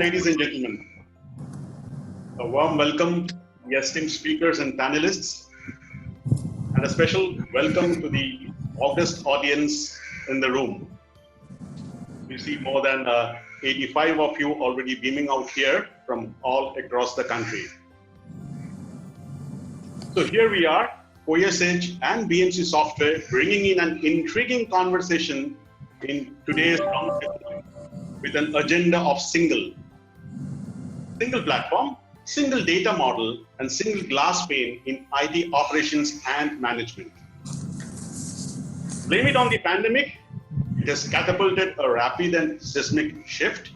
ladies and gentlemen. A warm welcome to the esteemed speakers and panelists, and a special welcome to the august audience in the room. We see more than 85 of you already beaming out here from all across the country. So here we are, Coeus Age and BMC Software, bringing in an intriguing conversation in today's roundtable with an agenda of single platform, single data model, and single glass pane in IT operations and management. Blame it on the pandemic. It has catapulted a rapid and seismic shift.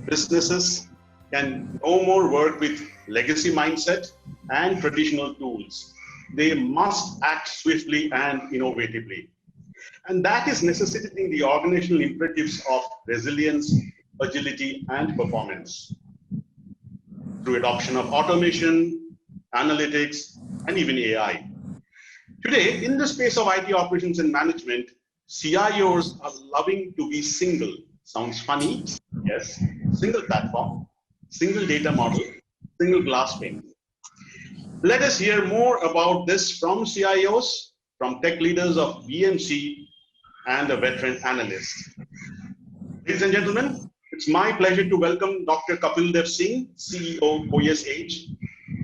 Businesses can no more work with legacy mindset and traditional tools. They must act swiftly and innovatively. And that is necessitating the organizational imperatives of resilience, agility, and performance through adoption of automation, analytics, and even AI. Today, in the space of IT operations and management, CIOs are loving to be single. Sounds funny? Yes. Single platform, single data model, single glass pane. Let us hear more about this from CIOs, from tech leaders of BMC, and a veteran analyst. Ladies and gentlemen, it's my pleasure to welcome Dr. Kapil Dev Singh, CEO Coeus Age.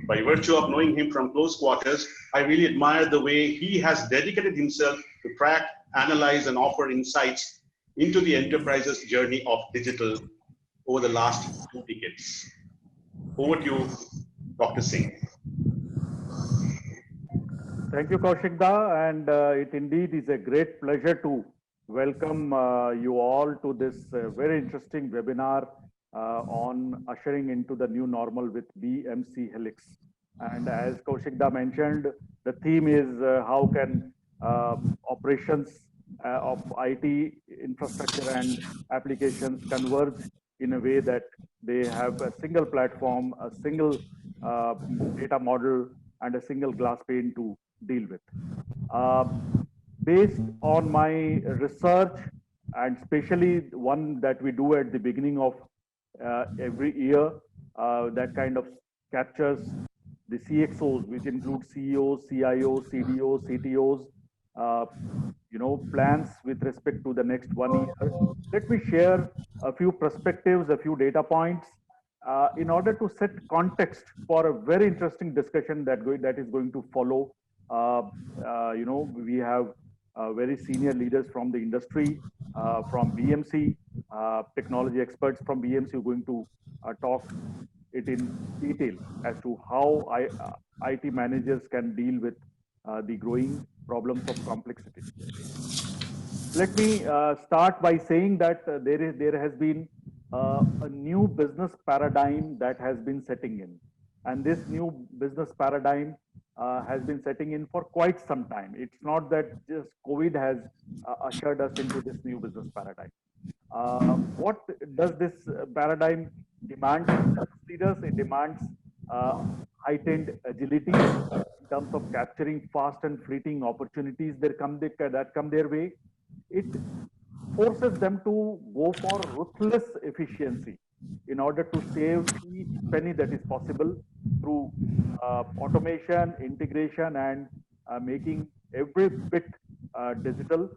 By virtue of knowing him from close quarters, I really admire the way he has dedicated himself to track, analyze, and offer insights into the enterprise's journey of digital over the last 2 decades. Over to you, Dr. Singh. Thank you, Kaushik Da, and it indeed is a great pleasure to welcome you all to this very interesting webinar on ushering into the new normal with BMC Helix. And as Kaushik Da mentioned, the theme is how can operations of IT infrastructure and applications converge in a way that they have a single platform, a single data model, and a single glass pane to deal with. Based on my research, and especially one that we do at the beginning of every year, that kind of captures the CXOs, which include CEOs, CIOs, CDOs, CTOs, plans with respect to the next 1 year. Let me share a few perspectives, a few data points, in order to set context for a very interesting discussion that is going to follow. We have very senior leaders from the industry, from BMC, technology experts from BMC who are going to talk it in detail as to how IT managers can deal with the growing problems of complexity. Let me start by saying that there has been a new business paradigm that has been setting in. And this new business paradigm has been setting in for quite some time. It's not that just COVID has ushered us into this new business paradigm. What does this paradigm demand from leaders? It demands heightened agility in terms of capturing fast and fleeting opportunities that come their way. It forces them to go for ruthless efficiency in order to save each penny that is possible through automation, integration, and making every bit digital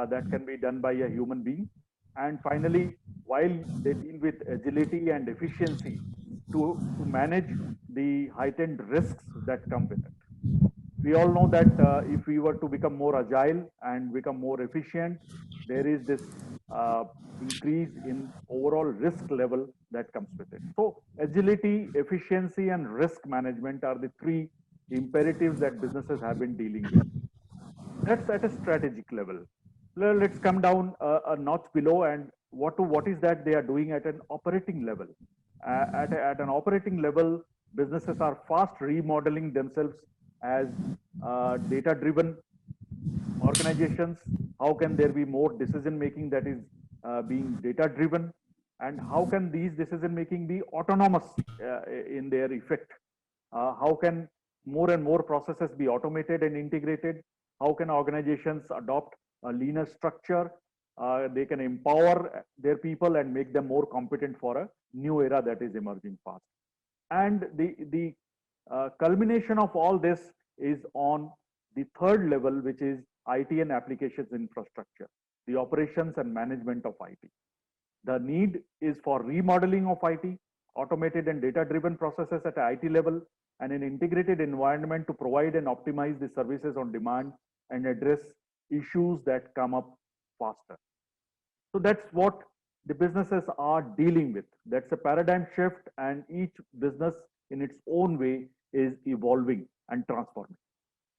that can be done by a human being. And finally, while they deal with agility and efficiency to manage the heightened risks that come with it. We all know that if we were to become more agile and become more efficient, there is this increase in overall risk level that comes with it. So agility, efficiency, and risk management are the 3 imperatives that businesses have been dealing with. That's at a strategic level. Let's come down a notch below, and what is that they are doing at an operating level. At an operating level, businesses are fast remodeling themselves as data-driven organizations. How can there be more decision-making that is being data-driven? And how can these decision-making be autonomous in their effect? How can more and more processes be automated and integrated? How can organizations adopt a leaner structure? they can empower their people and make them more competent for a new era that is emerging fast. And the culmination of all this is on the third level, which is IT and applications infrastructure, the operations and management of IT. The need is for remodeling of IT, automated and data-driven processes at IT level, and an integrated environment to provide and optimize the services on demand and address issues that come up faster. So that's what the businesses are dealing with. That's a paradigm shift, and each business in its own way is evolving and transforming.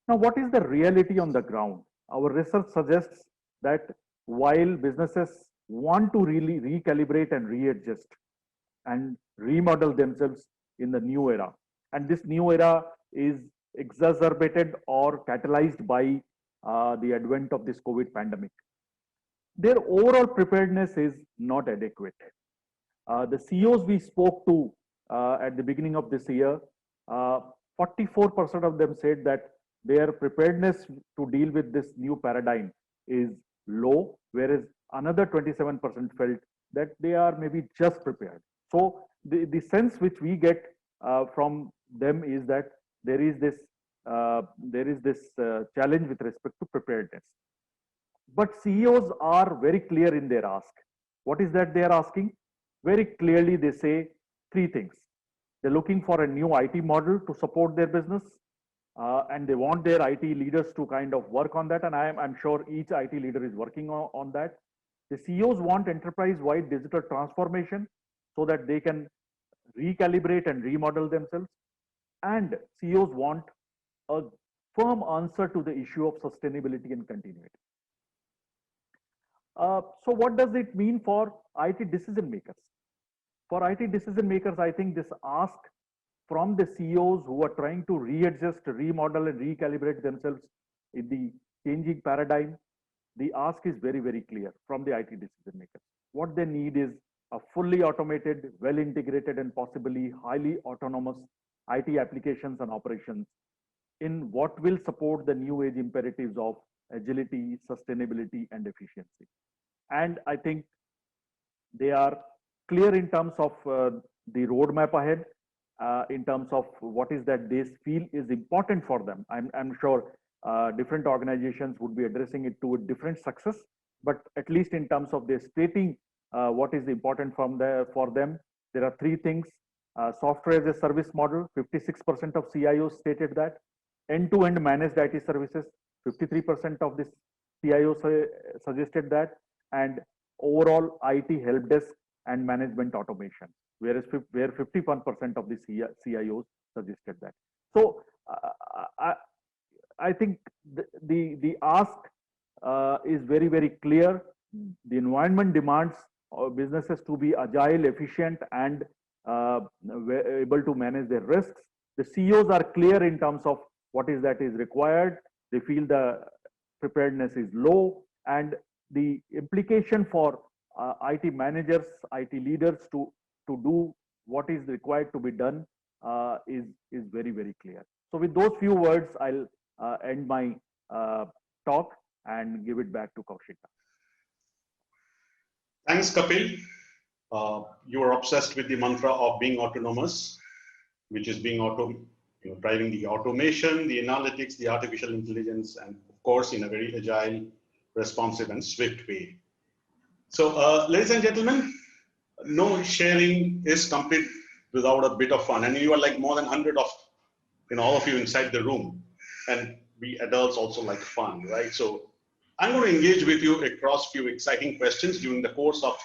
Now, what is the reality on the ground? Our research suggests that while businesses want to really recalibrate and readjust and remodel themselves in the new era, and this new era is exacerbated or catalyzed by the advent of this COVID pandemic, their overall preparedness is not adequate. The CEOs we spoke to at the beginning of this year, 44% of them said that their preparedness to deal with this new paradigm is low, whereas another 27% felt that they are maybe just prepared. So the sense which we get from them is that there is this challenge with respect to preparedness. But CEOs are very clear in their ask. What is that they are asking? Very clearly, they say three things. They're looking for a new IT model to support their business, and they want their IT leaders to kind of work on that. And I'm sure each IT leader is working on that. The CEOs want enterprise-wide digital transformation so that they can recalibrate and remodel themselves. And CEOs want a firm answer to the issue of sustainability and continuity. So what does it mean for IT decision makers? For IT decision makers, I think this ask from the CEOs who are trying to readjust, remodel, and recalibrate themselves in the changing paradigm, the ask is very, very clear from the IT decision makers. What they need is a fully automated, well integrated, and possibly highly autonomous IT applications and operations in what will support the new age imperatives of agility, sustainability, and efficiency. And I think they are clear in terms of the roadmap ahead, in terms of what is that they feel is important for them. I'm sure different organizations would be addressing it to a different success, but at least in terms of their stating what is important for them, there are three things. Software as a service model, 56% of CIOs stated that. End-to-end managed IT services, 53% of this CIOs suggested that. And overall IT help desk and management automation, where 51% of the CIOs suggested that. So I think the ask is very, very clear. The environment demands businesses to be agile, efficient, and able to manage their risks. The CEOs are clear in terms of what is that is required. They feel the preparedness is low, and the implication for IT managers, IT leaders to do what is required to be done is very, very clear. So with those few words, I'll end my talk and give it back to Kaushika. Thanks, Kapil. You are obsessed with the mantra of being autonomous, which is being driving the automation, the analytics, the artificial intelligence, and of course, in a very agile, responsive, and swift way. So, ladies and gentlemen, no sharing is complete without a bit of fun. And you are like more than 100 of all of you inside the room, and we adults also like fun, right? So, I'm going to engage with you across few exciting questions during the course of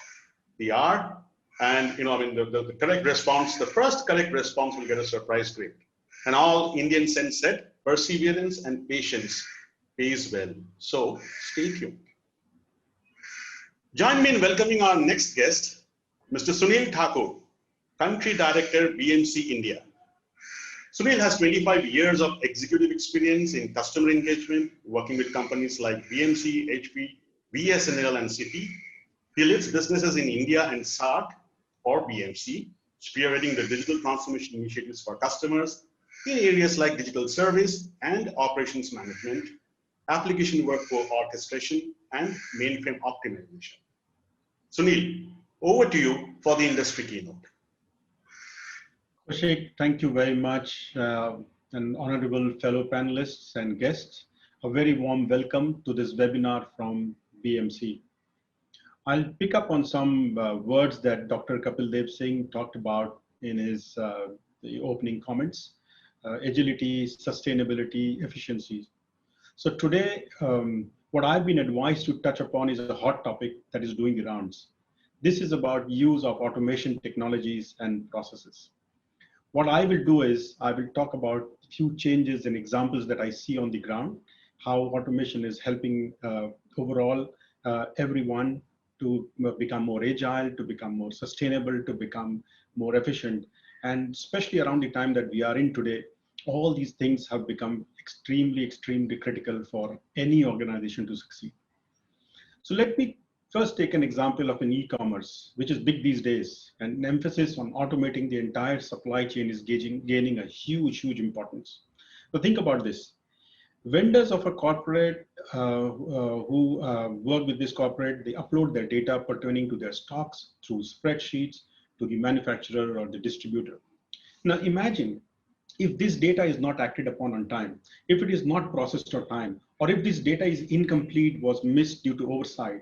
the hour. And the correct response, the first correct response will get a surprise grade. And all Indian sense said, perseverance and patience pays well. So stay tuned. Join me in welcoming our next guest, Mr. Sunil Thakur, Country Director, BMC India. Sunil has 25 years of executive experience in customer engagement, working with companies like BMC, HP, BSNL, and Citi. He leads businesses in India and SAARC, or BMC, spearheading the digital transformation initiatives for customers in areas like digital service and operations management, application workflow orchestration, and mainframe optimization. Sunil, over to you for the industry keynote. Kaushik, thank you very much, and honorable fellow panelists and guests. A very warm welcome to this webinar from BMC. I'll pick up on some words that Dr. Kapil Dev Singh talked about in his the opening comments: agility, sustainability, efficiencies. So today, what I've been advised to touch upon is a hot topic that is doing the rounds. This is about use of automation technologies and processes. What I will do is I will talk about a few changes and examples that I see on the ground, how automation is helping overall everyone to become more agile, to become more sustainable, to become more efficient. And especially around the time that we are in today, all these things have become extremely, extremely critical for any organization to succeed. So let me first take an example of an e-commerce, which is big these days, and an emphasis on automating the entire supply chain is gaining a huge, huge importance. So think about this. Vendors of a corporate who work with this corporate, they upload their data pertaining to their stocks through spreadsheets to the manufacturer or the distributor. Now imagine if this data is not acted upon on time, if it is not processed on time, or if this data is incomplete, was missed due to oversight,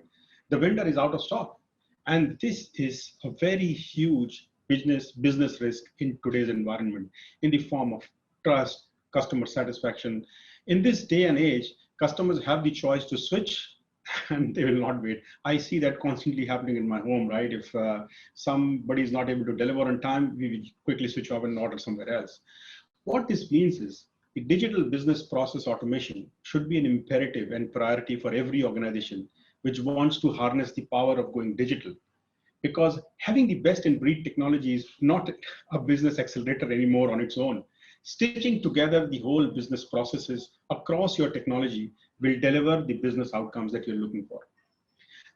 the vendor is out of stock. And this is a very huge business risk in today's environment in the form of trust, customer satisfaction. In this day and age, customers have the choice to switch and they will not wait. I see that constantly happening in my home, right? If somebody is not able to deliver on time, we will quickly switch off and order somewhere else. What this means is the digital business process automation should be an imperative and priority for every organization which wants to harness the power of going digital. Because having the best in breed technology is not a business accelerator anymore on its own. Stitching together the whole business processes across your technology will deliver the business outcomes that you're looking for.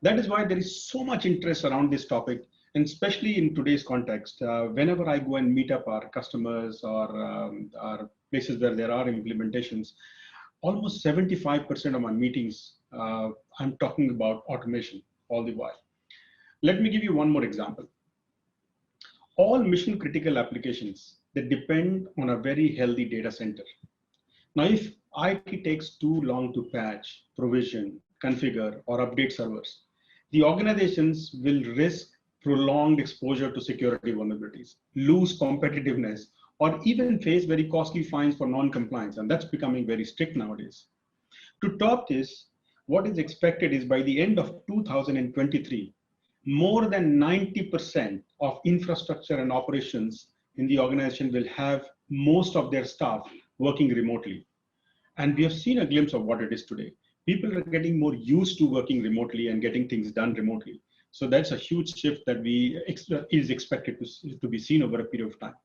That is why there is so much interest around this topic, and especially in today's context. Whenever I go and meet up our customers or our places where there are implementations, almost 75% of my meetings, I'm talking about automation all the while. Let me give you one more example. All mission critical applications that depend on a very healthy data center. Now, if IT takes too long to patch, provision, configure, or update servers, the organizations will risk prolonged exposure to security vulnerabilities, lose competitiveness, or even face very costly fines for non-compliance. And that's becoming very strict nowadays. To top this, what is expected is by the end of 2023, more than 90% of infrastructure and operations in the organization will have most of their staff working remotely. And we have seen a glimpse of what it is today. People are getting more used to working remotely and getting things done remotely. So that's a huge shift that is expected to be seen over a period of time.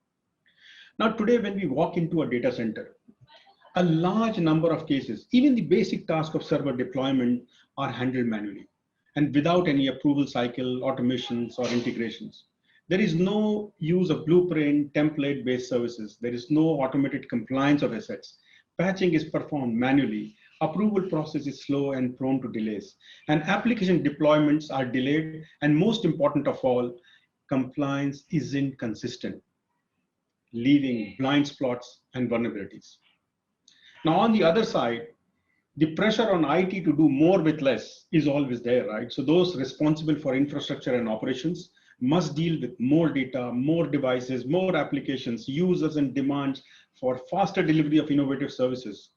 Now, today, when we walk into a data center, a large number of cases, even the basic task of server deployment, are handled manually and without any approval cycle, automations, or integrations. There is no use of blueprint, template-based services. There is no automated compliance of assets. Patching is performed manually. Approval process is slow and prone to delays. And application deployments are delayed. And most important of all, compliance isn't consistent, leaving blind spots and vulnerabilities. Now, on the other side, the pressure on IT to do more with less is always there, right? So those responsible for infrastructure and operations must deal with more data, more devices, more applications, users, and demands for faster delivery of innovative services,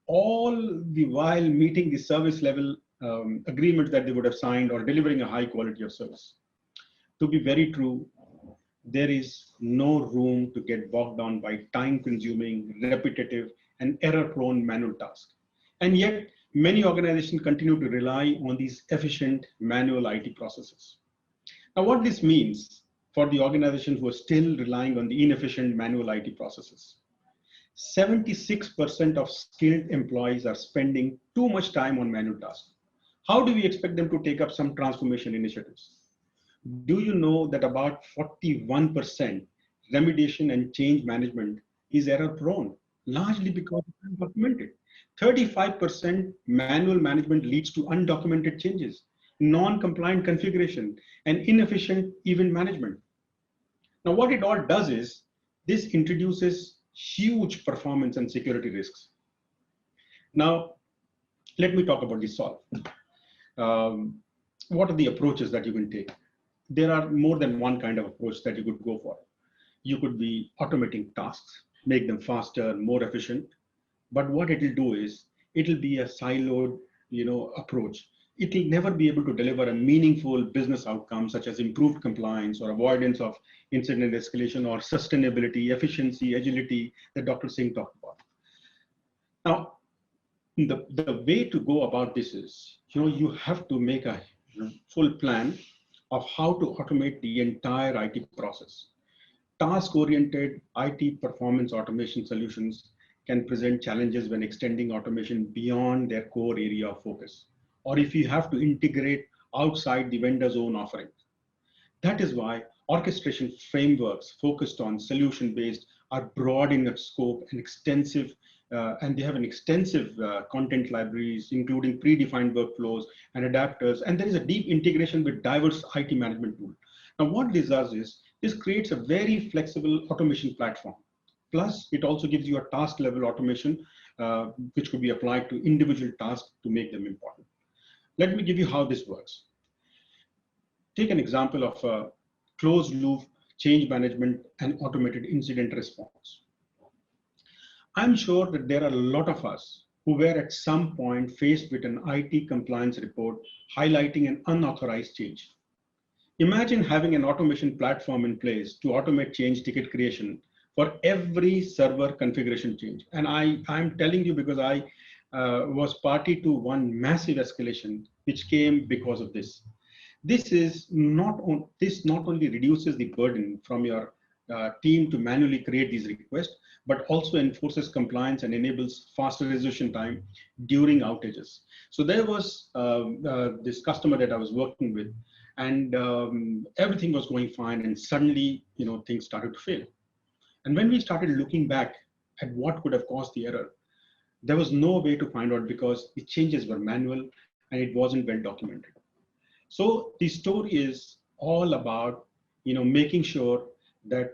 all the while meeting the service level agreements that they would have signed or delivering a high quality of service. To be very true, there is no room to get bogged down by time-consuming, repetitive, and error-prone manual tasks. And yet, many organizations continue to rely on these efficient manual IT processes. Now, what this means for the organizations who are still relying on the inefficient manual IT processes, 76% of skilled employees are spending too much time on manual tasks. How do we expect them to take up some transformation initiatives? Do you know that about 41% remediation and change management is error prone, largely because it's undocumented? 35% manual management leads to undocumented changes, non-compliant configuration, and inefficient event management. Now, what it all does is this introduces huge performance and security risks. Now, let me talk about the solve. What are the approaches that you can take? There are more than one kind of approach that you could go for. You could be automating tasks, make them faster, more efficient. But what it will do is, it will be a siloed, approach. It will never be able to deliver a meaningful business outcome, such as improved compliance or avoidance of incident escalation or sustainability, efficiency, agility that Dr. Singh talked about. Now, the way to go about this is, you have to make a full plan of how to automate the entire IT process. Task-oriented IT performance automation solutions can present challenges when extending automation beyond their core area of focus, or if you have to integrate outside the vendor's own offerings. That is why orchestration frameworks focused on solution-based are broad in scope and extensive, and they have an extensive content libraries, including predefined workflows and adapters, and there is a deep integration with diverse IT management tools. Now, what this does is, this creates a very flexible automation platform. Plus, it also gives you a task level automation, which could be applied to individual tasks to make them important. Let me give you how this works. Take an example of a closed loop change management and automated incident response. I'm sure that there are a lot of us who were at some point faced with an IT compliance report highlighting an unauthorized change. Imagine having an automation platform in place to automate change ticket creation for every server configuration change. And I'm telling you because I was party to one massive escalation which came because of this. This not only reduces the burden from your team to manually create these requests, but also enforces compliance and enables faster resolution time during outages. So there was this customer that I was working with, and everything was going fine, and suddenly, things started to fail. And when we started looking back at what could have caused the error, there was no way to find out because the changes were manual and it wasn't well documented. So the story is all about, making sure that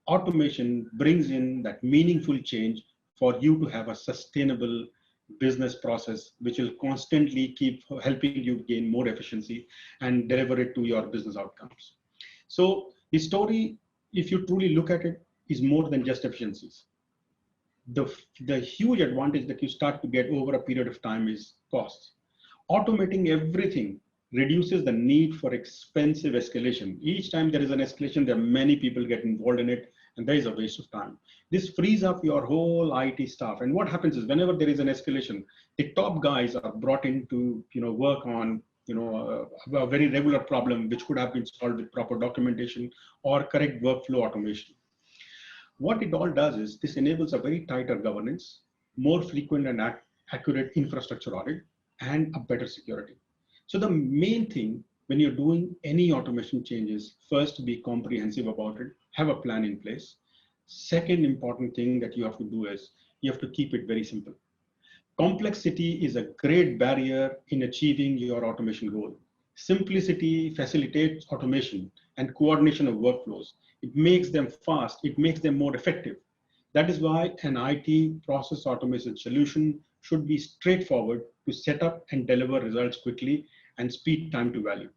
automation brings in that meaningful change for you to have a sustainable business process, which will constantly keep helping you gain more efficiency and deliver it to your business outcomes. So the story, if you truly look at it, is more than just efficiencies. The huge advantage that you start to get over a period of time is costs. Automating everything reduces the need for expensive escalation. Each time there is an escalation, there are many people get involved in it, and there is a waste of time. This frees up your whole IT staff. And what happens is, whenever there is an escalation, the top guys are brought in to work on a very regular problem which could have been solved with proper documentation or correct workflow automation. What it all does is, this enables a very tighter governance, more frequent and accurate infrastructure audit, and a better security. So the main thing when you're doing any automation changes, first, be comprehensive about it, have a plan in place. Second important thing that you have to do is, you have to keep it very simple. Complexity is a great barrier in achieving your automation goal. Simplicity facilitates automation and coordination of workflows. It makes them fast, it makes them more effective. That is why an IT process automation solution should be straightforward to set up and deliver results quickly and speed time to value.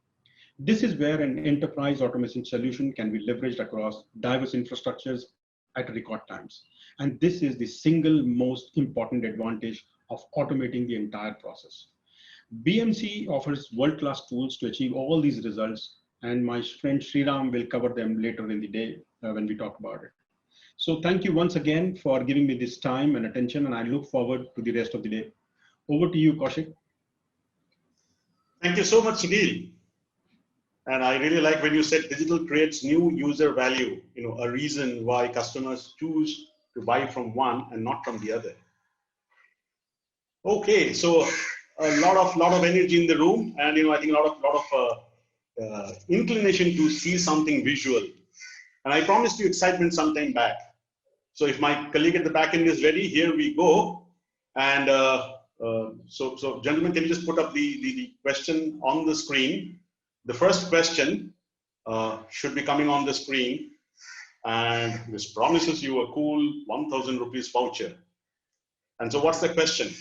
This is where an enterprise automation solution can be leveraged across diverse infrastructures at record times. And this is the single most important advantage of automating the entire process. BMC offers world-class tools to achieve all these results, and my friend Sriram will cover them later in the day when we talk about it. So thank you once again for giving me this time and attention, and I look forward to the rest of the day. Over to you, Kaushik. Thank you so much, Sunil. And I really like when you said digital creates new user value, a reason why customers choose to buy from one and not from the other. Okay, so a lot of energy in the room, and I think a lot of inclination to see something visual. And I promised you excitement sometime back. So if my colleague at the back end is ready, here we go. And so gentlemen, can you just put up the question on the screen? The first question should be coming on the screen, and this promises you a cool 1,000 rupees voucher. And so what's the question?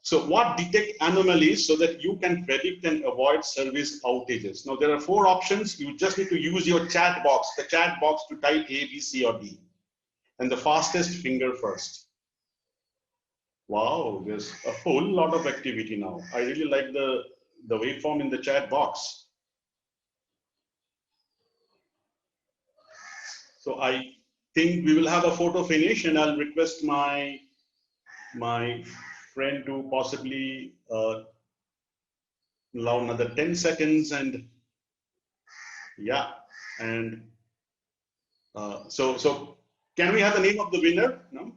So what detect anomalies so that you can predict and avoid service outages? Now there are 4 options. You just need to use your chat box, the chat box, to type A, B, C, or D. And the fastest finger first. Wow, there's a whole lot of activity now. I really like the waveform in the chat box. So I think we will have a photo finish, and I'll request my friend to possibly allow another 10 seconds, and yeah, and so can we have the name of the winner? No.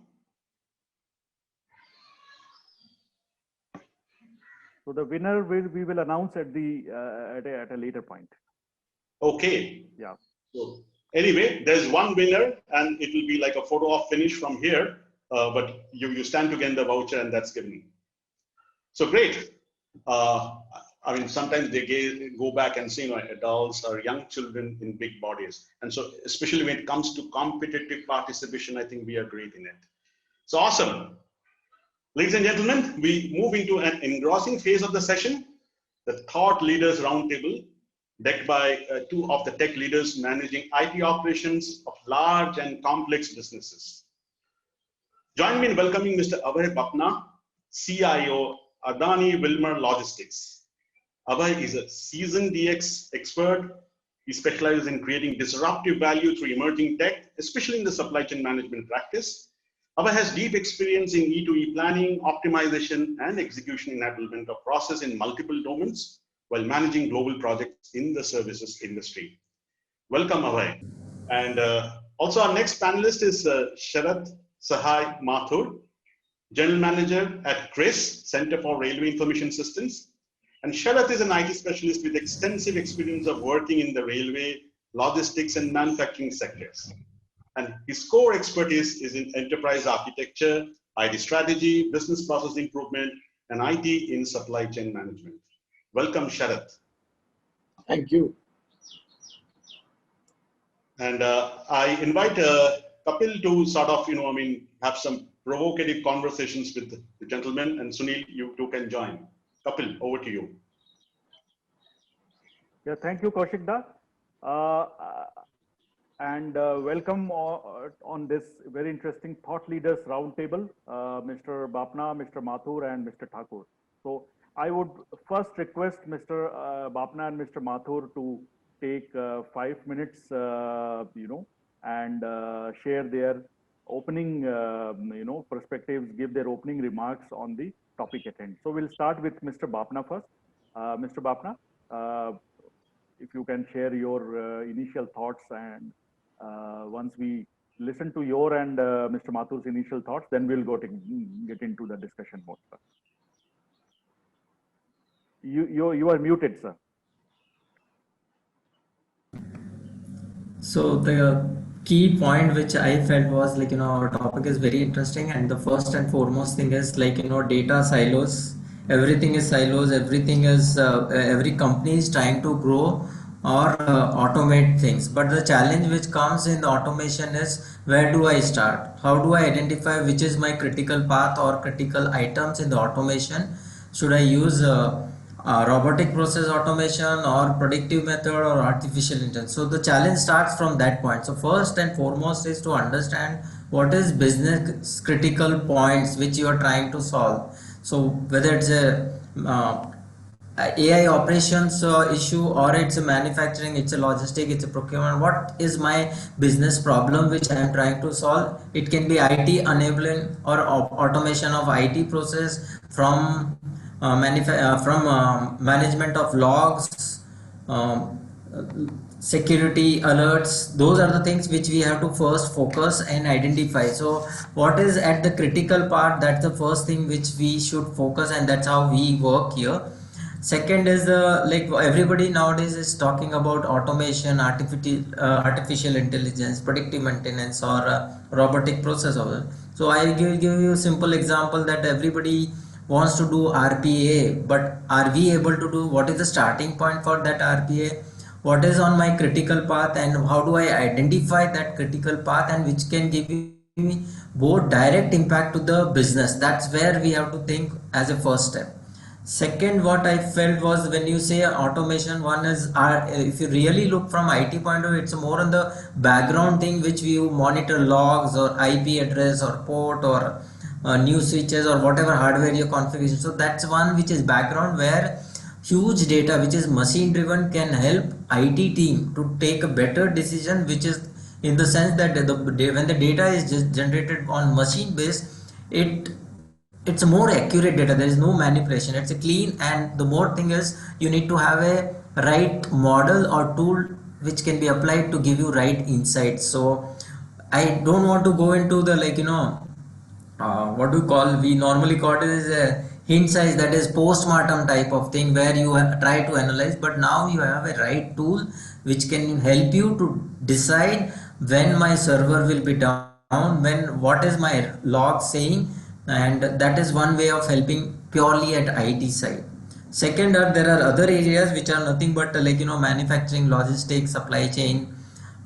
So the winner we will announce at the at a later point. Okay. Yeah. So anyway, there's one winner, and it will be like a photo op finish from here. But you stand to gain the voucher, and that's given. So great. I mean, sometimes they go back and see, adults or young children in big bodies. And so especially when it comes to competitive participation, I think we are great in it. So awesome. Ladies and gentlemen, we move into an engrossing phase of the session, the Thought Leaders Roundtable, decked by 2 of the tech leaders managing IT operations of large and complex businesses. Join me in welcoming Mr. Abhay Bapna, CIO, Adani Wilmar Logistics. Abhay is a seasoned DX expert. He specializes in creating disruptive value through emerging tech, especially in the supply chain management practice. Abhay has deep experience in E2E planning, optimization, and execution enablement of process in multiple domains while managing global projects in the services industry. Welcome, Abhay. And also our next panelist is Sharath Sahai Mathur, General Manager at CRIS, Center for Railway Information Systems. And Sharath is an IT specialist with extensive experience of working in the railway, logistics, and manufacturing sectors. And his core expertise is in enterprise architecture, IT strategy, business process improvement, and IT in supply chain management. Welcome, Sharath. Thank you. And I invite Kapil to sort of, have some provocative conversations with the gentlemen, and Sunil, you too can join. Kapil, over to you. Yeah, thank you, Kaushikda. And welcome on this very interesting Thought Leaders Roundtable, Mr. Bapna, Mr. Mathur, and Mr. Thakur. So I would first request Mr. Bapna and Mr. Mathur to take 5 minutes, and share their opening, perspectives, give their opening remarks on the topic at hand. So we'll start with Mr. Bapna first. Mr. Bapna, if you can share your initial thoughts, and once we listen to your and Mr. Mathur's initial thoughts, then we'll get into the discussion mode, sir. You are muted, sir. So the key point which I felt was our topic is very interesting, and the first and foremost thing is data silos. Everything is silos. Everything is every company is trying to grow or automate things, but the challenge which comes in the automation is, where do I start? How do I identify which is my critical path or critical items in the automation? Should I use robotic process automation or predictive method or artificial intelligence? So the challenge starts from that point. So first and foremost is to understand what is business critical points which you are trying to solve. So whether it's a AI operations issue, or it's a manufacturing, it's a logistic, it's a procurement, what is my business problem which I am trying to solve? It can be IT enabling or automation of IT process, from management of logs, security alerts. Those are the things which we have to first focus and identify. So what is at the critical part, that's the first thing which we should focus, and that's how we work here. Second is like everybody nowadays is talking about automation, artificial intelligence, predictive maintenance, or robotic process of it. So I give you a simple example that everybody wants to do RPA, but are we able to do, what is the starting point for that RPA? What is on my critical path, and how do I identify that critical path, and which can give me both direct impact to the business? That's where we have to think as a first step. Second, what I felt was when you say automation, one is if you really look from IT point of view, it's more on the background thing which we monitor logs or IP address or port or new switches or whatever hardware your configuration. So that's one which is background, where huge data which is machine driven can help IT team to take a better decision, which is in the sense that when the data is just generated on machine based, it's a more accurate data. There is no manipulation, it's a clean, and the more thing is you need to have a right model or tool which can be applied to give you right insights. So I don't want to go into the what do you call, we normally call it as a hint size, that is post-mortem type of thing where you try to analyze, but now you have a right tool which can help you to decide when my server will be down, when, what is my log saying, and that is one way of helping purely at IT side. Second, there are other areas which are nothing but manufacturing, logistics, supply chain,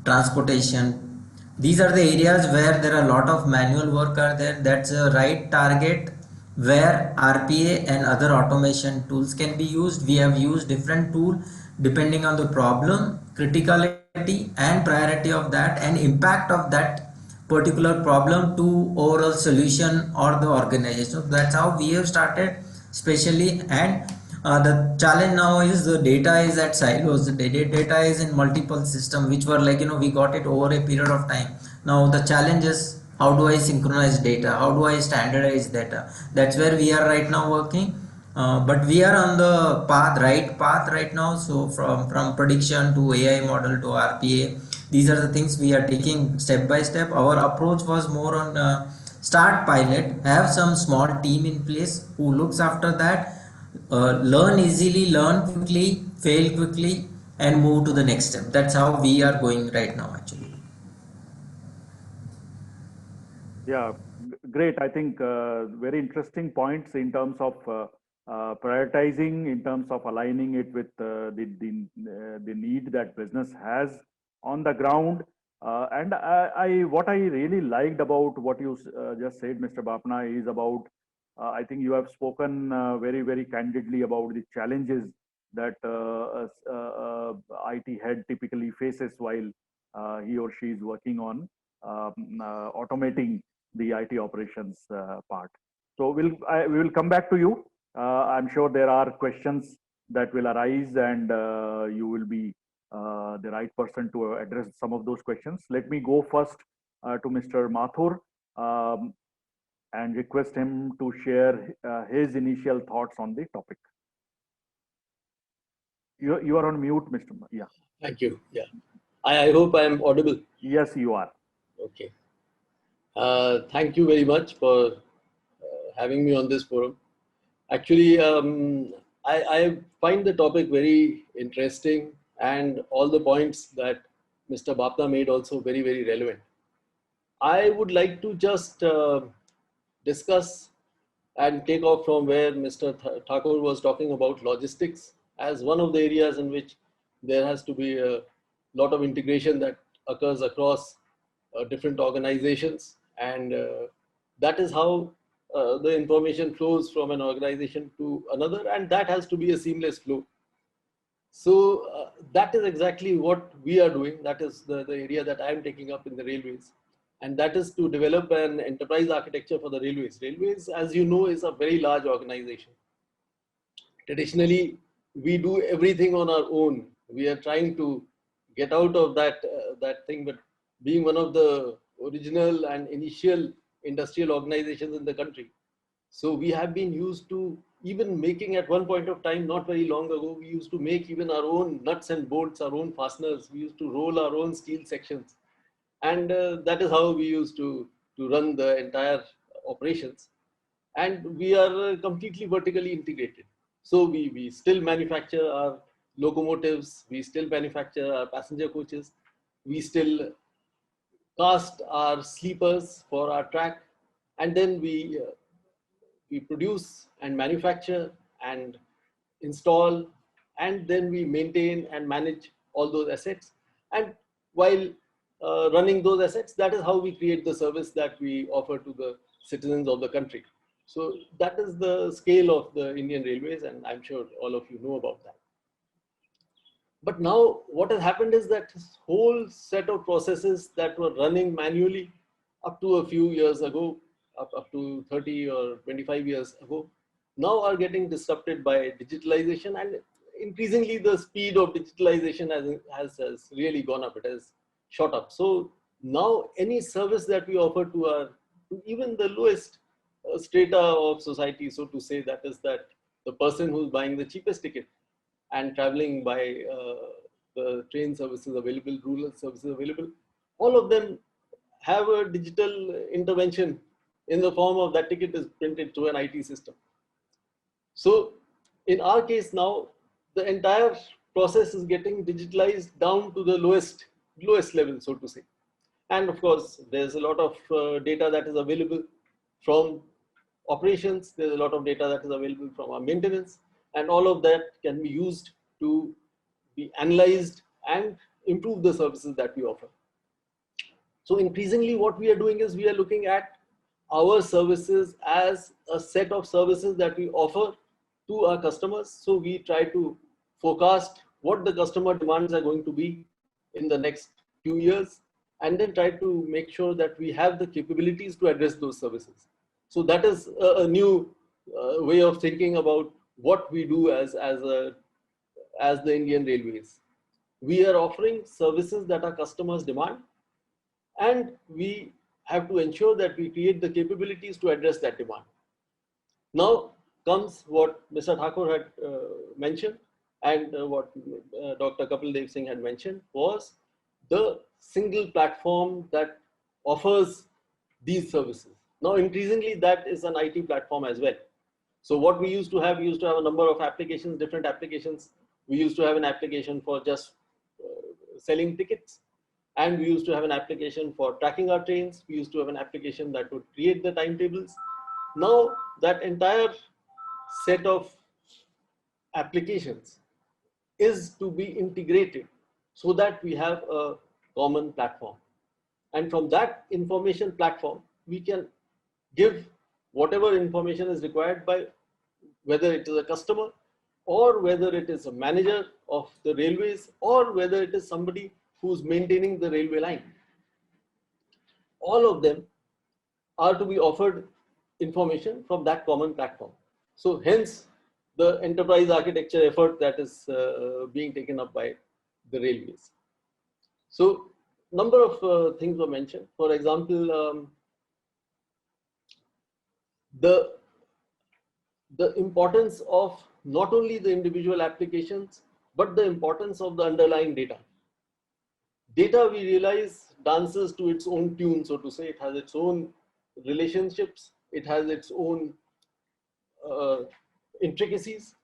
transportation. These are the areas where there are a lot of manual work are there. That's a right target where RPA and other automation tools can be used. We have used different tool depending on the problem, criticality and priority of that, and impact of that particular problem to overall solution or the organization. So that's how we have started, especially. And the challenge now is the data is at silos. The data is in multiple systems, which were we got it over a period of time. Now the challenge is, how do I synchronize data? How do I standardize data? That's where we are right now working. But we are on the right path right now. So from prediction to AI model to RPA, these are the things we are taking step by step. Our approach was more on start pilot, have some small team in place who looks after that, learn easily, learn quickly, fail quickly, and move to the next step. That's how we are going right now, actually. Yeah, great. I think very interesting points in terms of prioritizing, in terms of aligning it with the need that business has on the ground. And what I really liked about what you just said, Mr. Bapna, is about I think you have spoken very candidly about the challenges that IT head typically faces while he or she is working on automating the IT operations part. So we will come back to you. I'm sure there are questions that will arise, and you will be the right person to address some of those questions. Let me go first to Mr. Mathur and request him to share his initial thoughts on the topic. You are on mute, Mr. Yeah. Thank you. Yeah. I hope I am audible. Yes, you are. Okay. Thank you very much for having me on this forum. Actually, I find the topic very interesting, and all the points that Mr. Bapna made also very relevant. I would like to just discuss and take off from where Mr. Thakur was talking about logistics as one of the areas in which there has to be a lot of integration that occurs across different organizations, and that is how the information flows from an organization to another, and that has to be a seamless flow. So that is exactly what we are doing. That is the area that I am taking up in the railways, and that is to develop an enterprise architecture for the railways. Railways, as you know, is a very large organization. Traditionally, we do everything on our own. We are trying to get out of that thing, but being one of the original and initial industrial organizations in the country, so we have been used to even making, at one point of time, not very long ago, we used to make even our own nuts and bolts, our own fasteners. We used to roll our own steel sections. And that is how we used to run the entire operations. And we are completely vertically integrated. So we still manufacture our locomotives, we still manufacture our passenger coaches, we still cast our sleepers for our track, and then we produce and manufacture and install, and then we maintain and manage all those assets. And while running those assets, that is how we create the service that we offer to the citizens of the country. So that is the scale of the Indian Railways, and I'm sure all of you know about that. But now what has happened is that this whole set of processes that were running manually up to a few years ago, up to 30 or 25 years ago, now are getting disrupted by digitalization, and increasingly the speed of digitalization has really gone up. It has shot up. So now any service that we offer to even the lowest strata of society, so to say, that is that the person who's buying the cheapest ticket and traveling by the train services available, rural services available, all of them have a digital intervention in the form of that ticket is printed through an IT system. So in our case now, the entire process is getting digitalized down to the lowest level, so to say. And of course, there's a lot of data that is available from operations, there's a lot of data that is available from our maintenance, and all of that can be used to be analyzed and improve the services that we offer. So increasingly what we are doing is we are looking at our services as a set of services that we offer to our customers. So we try to forecast what the customer demands are going to be in the next few years, and then try to make sure that we have the capabilities to address those services. So that is a new way of thinking about what we do as the Indian Railways. We are offering services that our customers demand, and we have to ensure that we create the capabilities to address that demand. Now comes what Mr. Thakur had mentioned, and what Dr. Kapil Dev Singh had mentioned, was the single platform that offers these services. Now increasingly that is an IT platform as well. So what we used to have a number of applications, different applications. We used to have an application for just selling tickets, and we used to have an application for tracking our trains. We used to have an application that would create the timetables. Now that entire set of applications is to be integrated so that we have a common platform. And from that information platform, we can give whatever information is required by whether it is a customer, or whether it is a manager of the railways, or whether it is somebody who's maintaining the railway line. All of them are to be offered information from that common platform. So hence the enterprise architecture effort that is being taken up by the railways. So number of things were mentioned. For example, the importance of not only the individual applications, but the importance of the underlying data. Data, we realize, dances to its own tune, so to say. It has its own relationships, it has its own intricacies,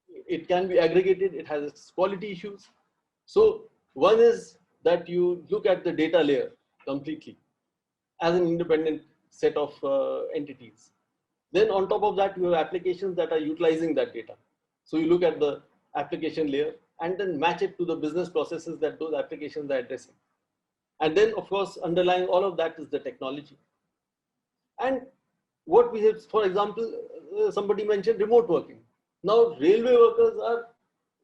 it can be aggregated, it has its quality issues. So one is that you look at the data layer completely as an independent set of entities. Then on top of that, you have applications that are utilizing that data. So you look at the application layer and then match it to the business processes that those applications are addressing. And then of course, underlying all of that is the technology. And what we have, for example, somebody mentioned remote working. Now railway workers are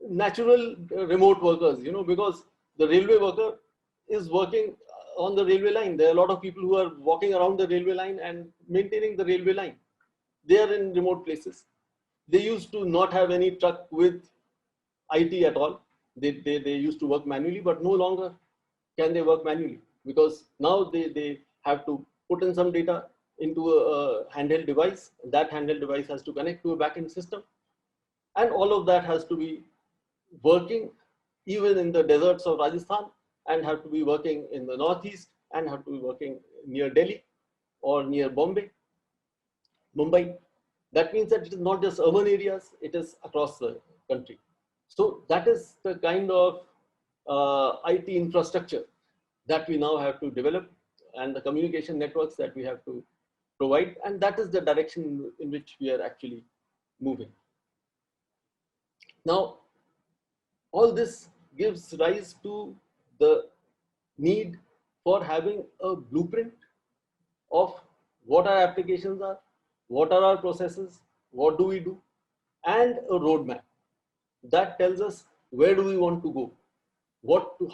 natural remote workers, because the railway worker is working on the railway line. There are a lot of people who are walking around the railway line and maintaining the railway line. They are in remote places. They used to not have any truck with IT at all. They used to work manually, but no longer can they work manually, because now they have to put in some data into a handheld device. That handheld device has to connect to a backend system. And all of that has to be working even in the deserts of Rajasthan, and have to be working in the Northeast, and have to be working near Delhi or near Mumbai. That means that it is not just urban areas, it is across the country. So that is the kind of IT infrastructure that we now have to develop, and the communication networks that we have to provide, and that is the direction in which we are actually moving. Now, all this gives rise to the need for having a blueprint of what our applications are, what are our processes, what do we do, and a roadmap that tells us where do we want to go,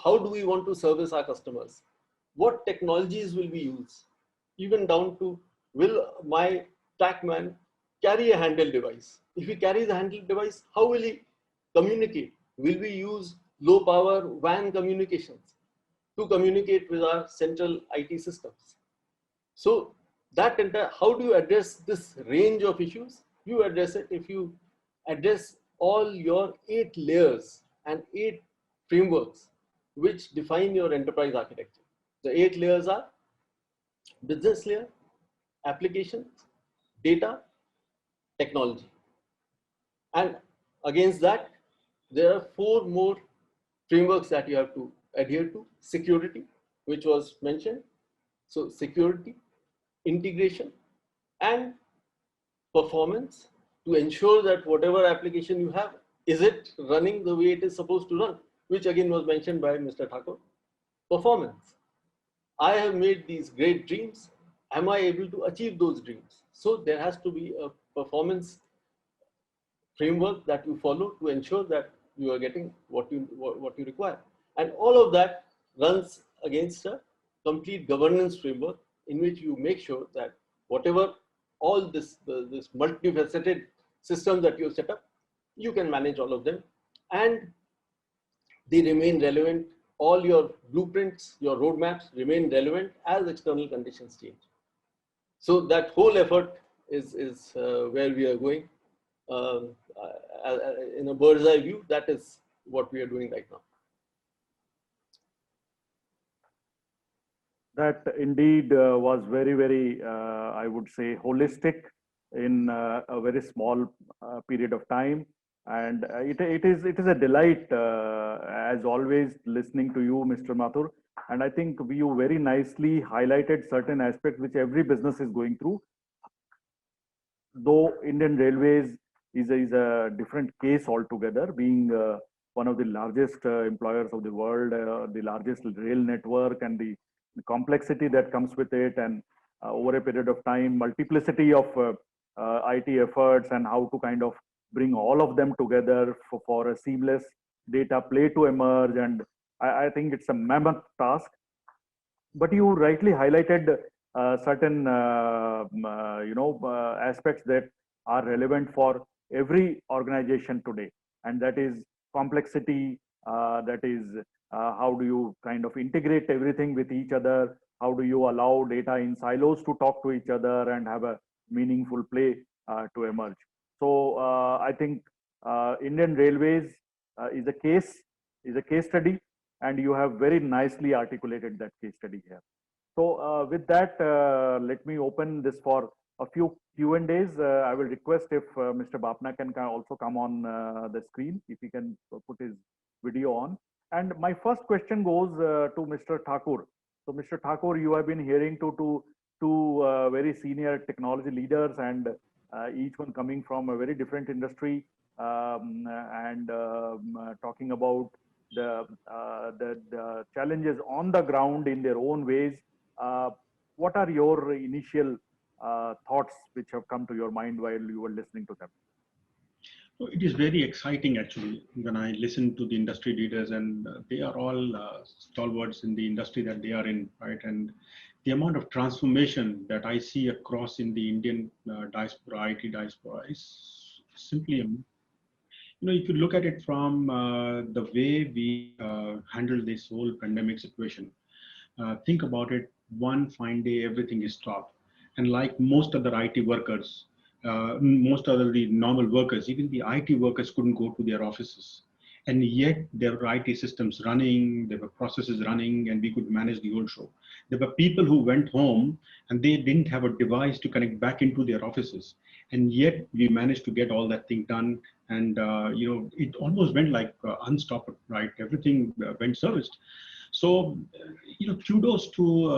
how do we want to service our customers, what technologies will we use, even down to will my TrackMan carry a handheld device? If he carries a handheld device, how will he communicate? Will we use low power WAN communications to communicate with our central IT systems? So that how do you address this range of issues? You address it if you address all your 8 layers and 8 frameworks which define your enterprise architecture. The 8 layers are business layer, applications, data, technology. And against that, there are 4 more frameworks that you have to adhere to. Security, which was mentioned. So security, integration, and performance, to ensure that whatever application you have, is it running the way it is supposed to run, which again was mentioned by Mr. Thakur. Performance. I have made these great dreams. Am I able to achieve those dreams? So there has to be a performance framework that you follow to ensure that you are getting what you require. And all of that runs against a complete governance framework in which you make sure that whatever all this multifaceted system that you have set up, you can manage all of them and they remain relevant. All your blueprints, your roadmaps remain relevant as external conditions change. So that whole effort is where we are going. In a bird's eye view, that is what we are doing right now. That indeed was very, very, I would say, holistic in a very small period of time. And it is a delight, as always, listening to you, Mr. Mathur. And I think you very nicely highlighted certain aspects which every business is going through. Though Indian Railways is a different case altogether, being one of the largest employers of the world, the largest rail network, and the complexity that comes with it, and over a period of time, multiplicity of IT efforts, and how to kind of bring all of them together for a seamless data play to emerge. And I think it's a mammoth task. But you rightly highlighted certain aspects that are relevant for every organization today, and that is complexity, that is how do you kind of integrate everything with each other, how do you allow data in silos to talk to each other and have a meaningful play to emerge. So I think Indian Railways is a case study, and you have very nicely articulated that case study here. So with that, let me open this for a few Q&As. I will request if Mr. Bapna can also come on the screen, if he can put his video on. And my first question goes to Mr. Thakur. So Mr. Thakur, you have been hearing to very senior technology leaders, and each one coming from a very different industry, and talking about the challenges on the ground in their own ways. What are your initial thoughts which have come to your mind while you were listening to them? It is very exciting, actually, when I listen to the industry leaders, and they are all stalwarts in the industry that they are in, right? And the amount of transformation that I see across in the Indian diaspora, IT diaspora, is simply, if you look at it from the way we handle this whole pandemic situation, think about it, one fine day, everything is stopped. And like most other IT workers, most other the normal workers, even the IT workers couldn't go to their offices. And yet there were IT systems running, there were processes running, and we could manage the whole show. There were people who went home and they didn't have a device to connect back into their offices. And yet we managed to get all that thing done. And, it almost went like unstoppable, right? Everything went serviced. So, kudos to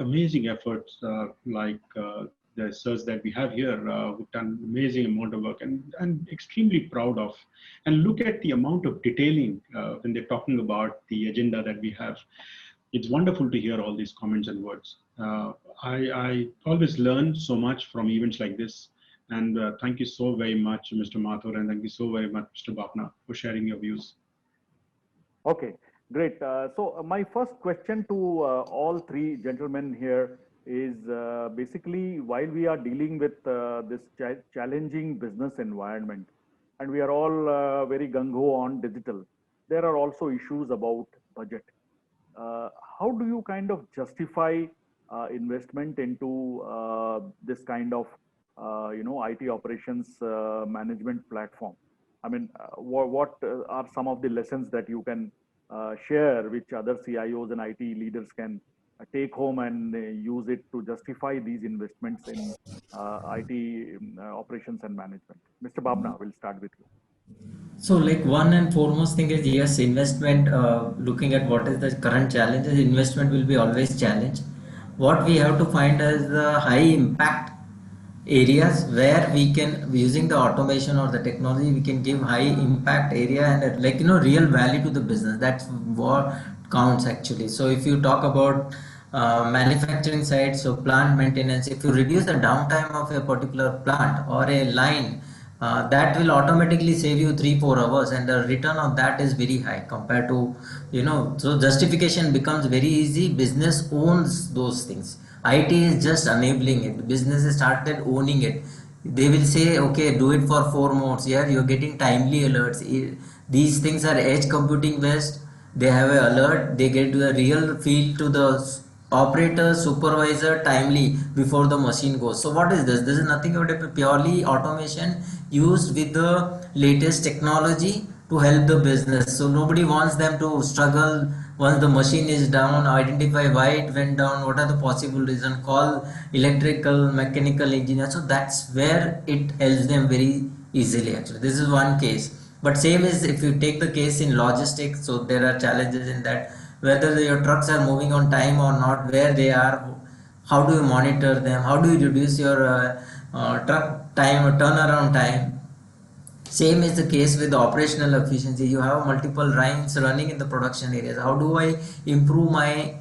amazing efforts like the sirs that we have here who've done amazing amount of work and extremely proud of. And look at the amount of detailing when they're talking about the agenda that we have. It's wonderful to hear all these comments and words. I always learn so much from events like this. And thank you so very much, Mr. Mathur, and thank you so very much, Mr. Bapna, for sharing your views. Okay, great. So my first question to all three gentlemen here is basically, while we are dealing with this challenging business environment, and we are all very gung-ho on digital, there are also issues about budget. How do you kind of justify investment into this kind of IT operations management platform? I mean, what are some of the lessons that you can share, which other CIOs and IT leaders can take home and use it to justify these investments in IT operations and management? Mr. Bapna, we'll start with you. So like one and foremost thing is, yes, investment, looking at what is the current challenges, investment will be always challenge. What we have to find is the high impact areas where we can, using the automation or the technology, we can give high impact area and real value to the business. That's what counts actually. So if you talk about manufacturing side, so plant maintenance, if you reduce the downtime of a particular plant or a line, that will automatically save you 3-4 hours, and the return of that is very high compared to, so justification becomes very easy. Business owns those things. IT is just enabling it. Businesses started owning it. They will say, okay, do it for 4 months. Yeah, you're getting timely alerts. These things are edge computing based. They have an alert. They get the real feel to the operator, supervisor timely before the machine goes. So what is this? This is nothing but a purely automation used with the latest technology to help the business. So nobody wants them to struggle once the machine is down, identify why it went down, what are the possible reasons, call electrical, mechanical engineer. So that's where it helps them very easily actually. This is one case. But same is if you take the case in logistics, so there are challenges in that, whether your trucks are moving on time or not, where they are, how do you monitor them, how do you reduce your truck time or turnaround time. Same is the case with the operational efficiency. You have multiple lines running in the production areas. How do I improve my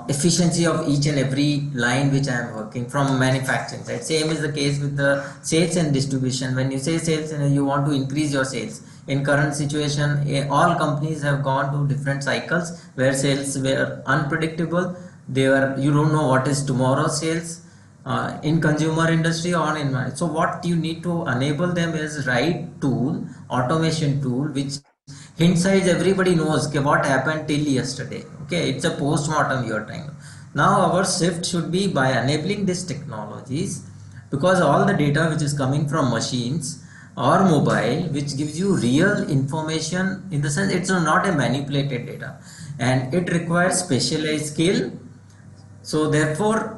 efficiency of each and every line which I am working from manufacturing side? Same is the case with the sales and distribution. When you say sales and you want to increase your sales, in current situation, all companies have gone to different cycles where sales were unpredictable. You don't know what is tomorrow's sales. In consumer industry or in marriage. So what you need to enable them is right tool, automation tool, which hindsight everybody knows okay, what happened till yesterday. Okay, it's a post-mortem you're trying. Now our shift should be by enabling these technologies, because all the data which is coming from machines or mobile, which gives you real information, in the sense it's not a manipulated data, and it requires specialized skill. So therefore,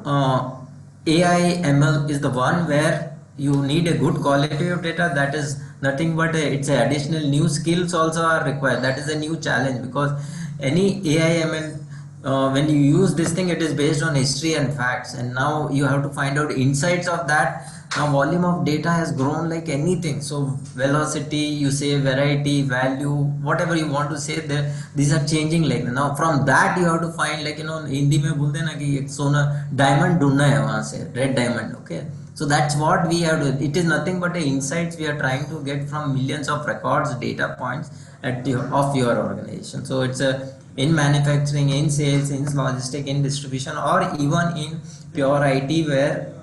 AI ML is the one where you need a good quality of data. That is nothing but it's a additional new skills also are required. That is a new challenge, because any AI ML, when you use this thing, it is based on history and facts, and now you have to find out insights of that. Now volume of data has grown like anything. So velocity, you say variety, value, whatever you want to say there, these are changing like now. From that you have to find, like Hindi mein bolte na ki ek sona diamond dhundna hai wahan se, red diamond. Okay, so that's what we have to. It is nothing but a insights we are trying to get from millions of records, data points of your organization. So it's in manufacturing, in sales, in logistics, in distribution, or even in pure IT, where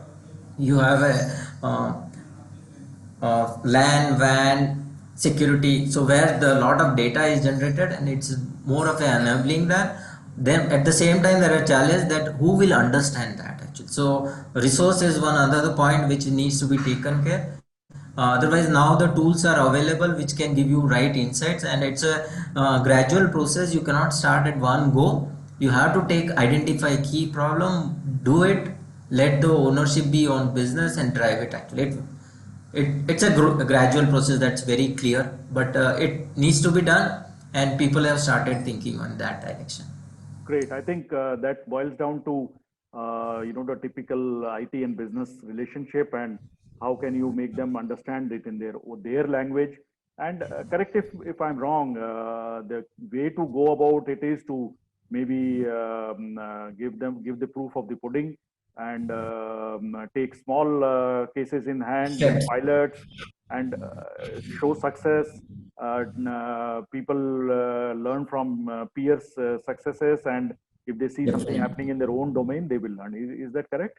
you have a LAN, WAN, security. So where the lot of data is generated, and it's more of an enabling that. Then at the same time there are challenges that who will understand that actually. So resource is one another point which needs to be taken care. Otherwise, now the tools are available which can give you right insights, and it's a gradual process. You cannot start at one go. You have to identify key problem, do it, let the ownership be on business and drive it. Actually, it's a gradual process, that's very clear, but it needs to be done, and people have started thinking on that direction. Great. I think that boils down to the typical IT and business relationship, and how can you make them understand it in their language. And correct if I'm wrong. The way to go about it is to maybe give the proof of the pudding, and take small cases in hand, do Steps. pilots, and show success. People learn from peers' successes, and if they see something Definitely. happening in their own domain, they will learn. Is that correct?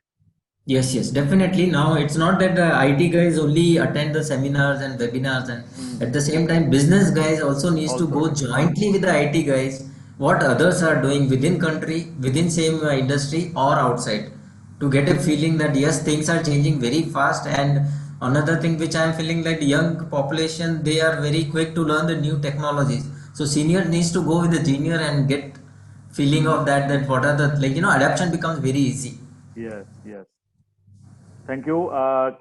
Yes, yes, definitely. Now it's not that the IT guys only attend the seminars and webinars, and Mm. at the same time, business guys also needs to Also, go jointly with the IT guys. What others are doing within country, within same industry or outside, to get a feeling that yes, things are changing very fast. And another thing which I am feeling, like young population, they are very quick to learn the new technologies. So senior needs to go with the junior and get feeling of that what are the, adaptation becomes very easy. yes, yes. Thank you.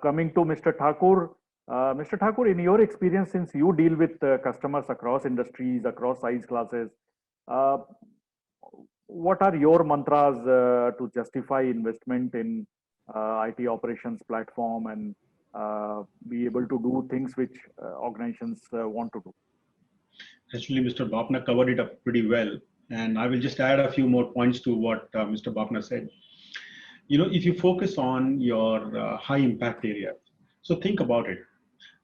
Coming to Mr. Thakur. Mr. Thakur, in your experience, since you deal with customers across industries, across size classes, uh, what are your mantras to justify investment in IT operations platform, and be able to do things which organizations want to do? Actually, Mr. Bapna covered it up pretty well. And I will just add a few more points to what Mr. Bapna said. If you focus on your high impact area, so think about it.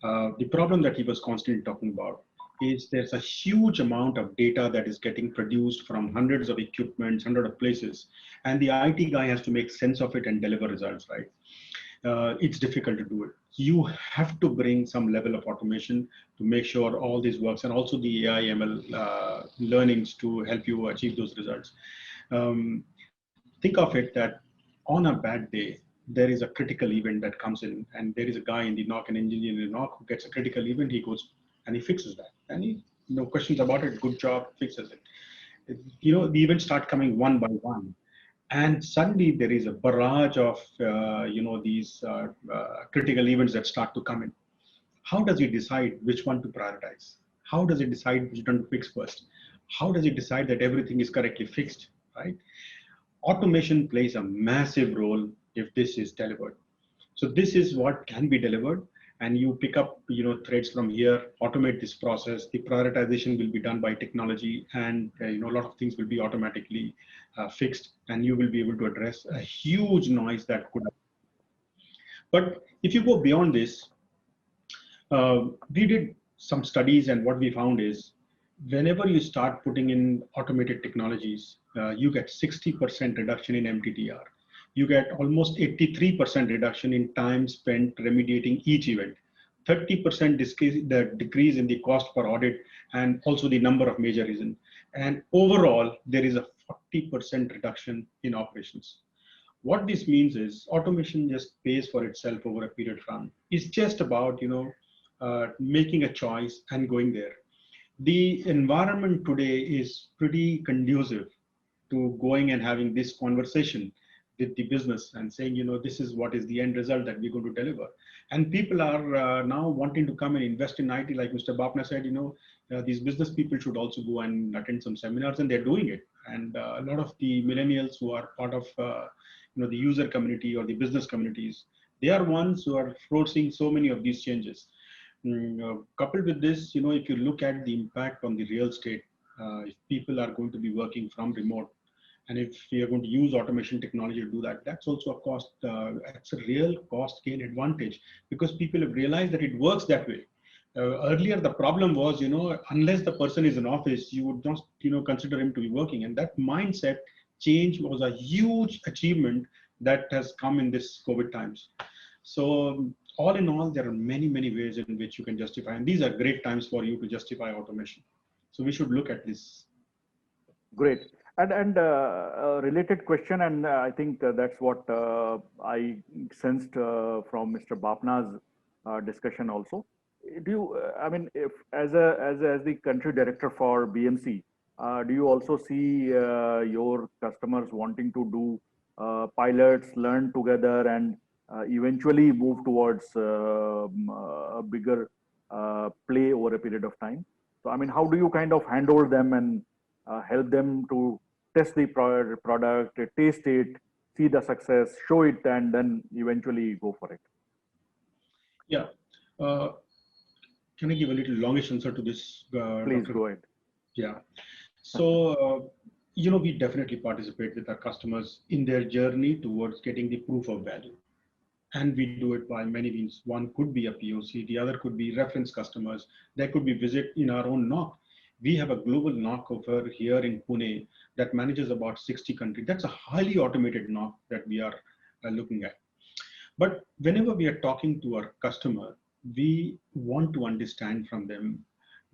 The problem that he was constantly talking about is there's a huge amount of data that is getting produced from hundreds of equipments, hundreds of places, and the IT guy has to make sense of it and deliver results, right? It's difficult to do it. You have to bring some level of automation to make sure all this works, and also the AI ML learnings to help you achieve those results. Think of it that on a bad day, there is a critical event that comes in, and there is a guy in the NOC, an engineer in the NOC, who gets a critical event. He goes and he fixes that, and he, no questions about it. Good job, fixes it. The events start coming one by one, and suddenly there is a barrage of these critical events that start to come in. How does he decide which one to prioritize? How does he decide which one to fix first? How does he decide that everything is correctly fixed, right? Automation plays a massive role if this is delivered. So this is what can be delivered, and you pick up threads from here, automate this process. The prioritization will be done by technology, and a lot of things will be automatically fixed, and you will be able to address a huge noise that could. But if you go beyond this, we did some studies, and what we found is whenever you start putting in automated technologies, you get 60% reduction in MTTR. You get almost 83% reduction in time spent remediating each event, 30% decrease in the cost per audit, and also the number of major reasons. And overall, there is a 40% reduction in operations. What this means is automation just pays for itself over a period of time. It's just about making a choice and going there. The environment today is pretty conducive to going and having this conversation with the business and saying, this is what is the end result that we're going to deliver. And people are now wanting to come and invest in IT. Like Mr. Bapna said, these business people should also go and attend some seminars, and they're doing it. And a lot of the millennials who are part of the user community or the business communities, they are ones who are forcing so many of these changes. Coupled with this, if you look at the impact on the real estate, if people are going to be working from remote, and if we are going to use automation technology to do that, that's also a cost. It's a real cost gain advantage, because people have realized that it works that way. Earlier, the problem was, unless the person is in office, you would not, consider him to be working. And that mindset change was a huge achievement that has come in this COVID times. So all in all, there are many, many ways in which you can justify, and these are great times for you to justify automation. So we should look at this. Great. And a related question, and I think that's what I sensed from Mr. Bapna's discussion also. Do you, I mean, if as the country director for BMC, do you also see your customers wanting to do pilots, learn together, and eventually move towards a bigger play over a period of time? So, I mean, how do you kind of handle them and help them to test the product, taste it, see the success, show it, and then eventually go for it? Yeah. Can I give a little longish answer to this? Please Dr. go ahead. Yeah. So, we definitely participate with our customers in their journey towards getting the proof of value. And we do it by many means. One could be a POC, the other could be reference customers. There could be visit in our own NOC. We have a global NOC over here in Pune that manages about 60 countries. That's a highly automated NOC that we are looking at. But whenever we are talking to our customer, we want to understand from them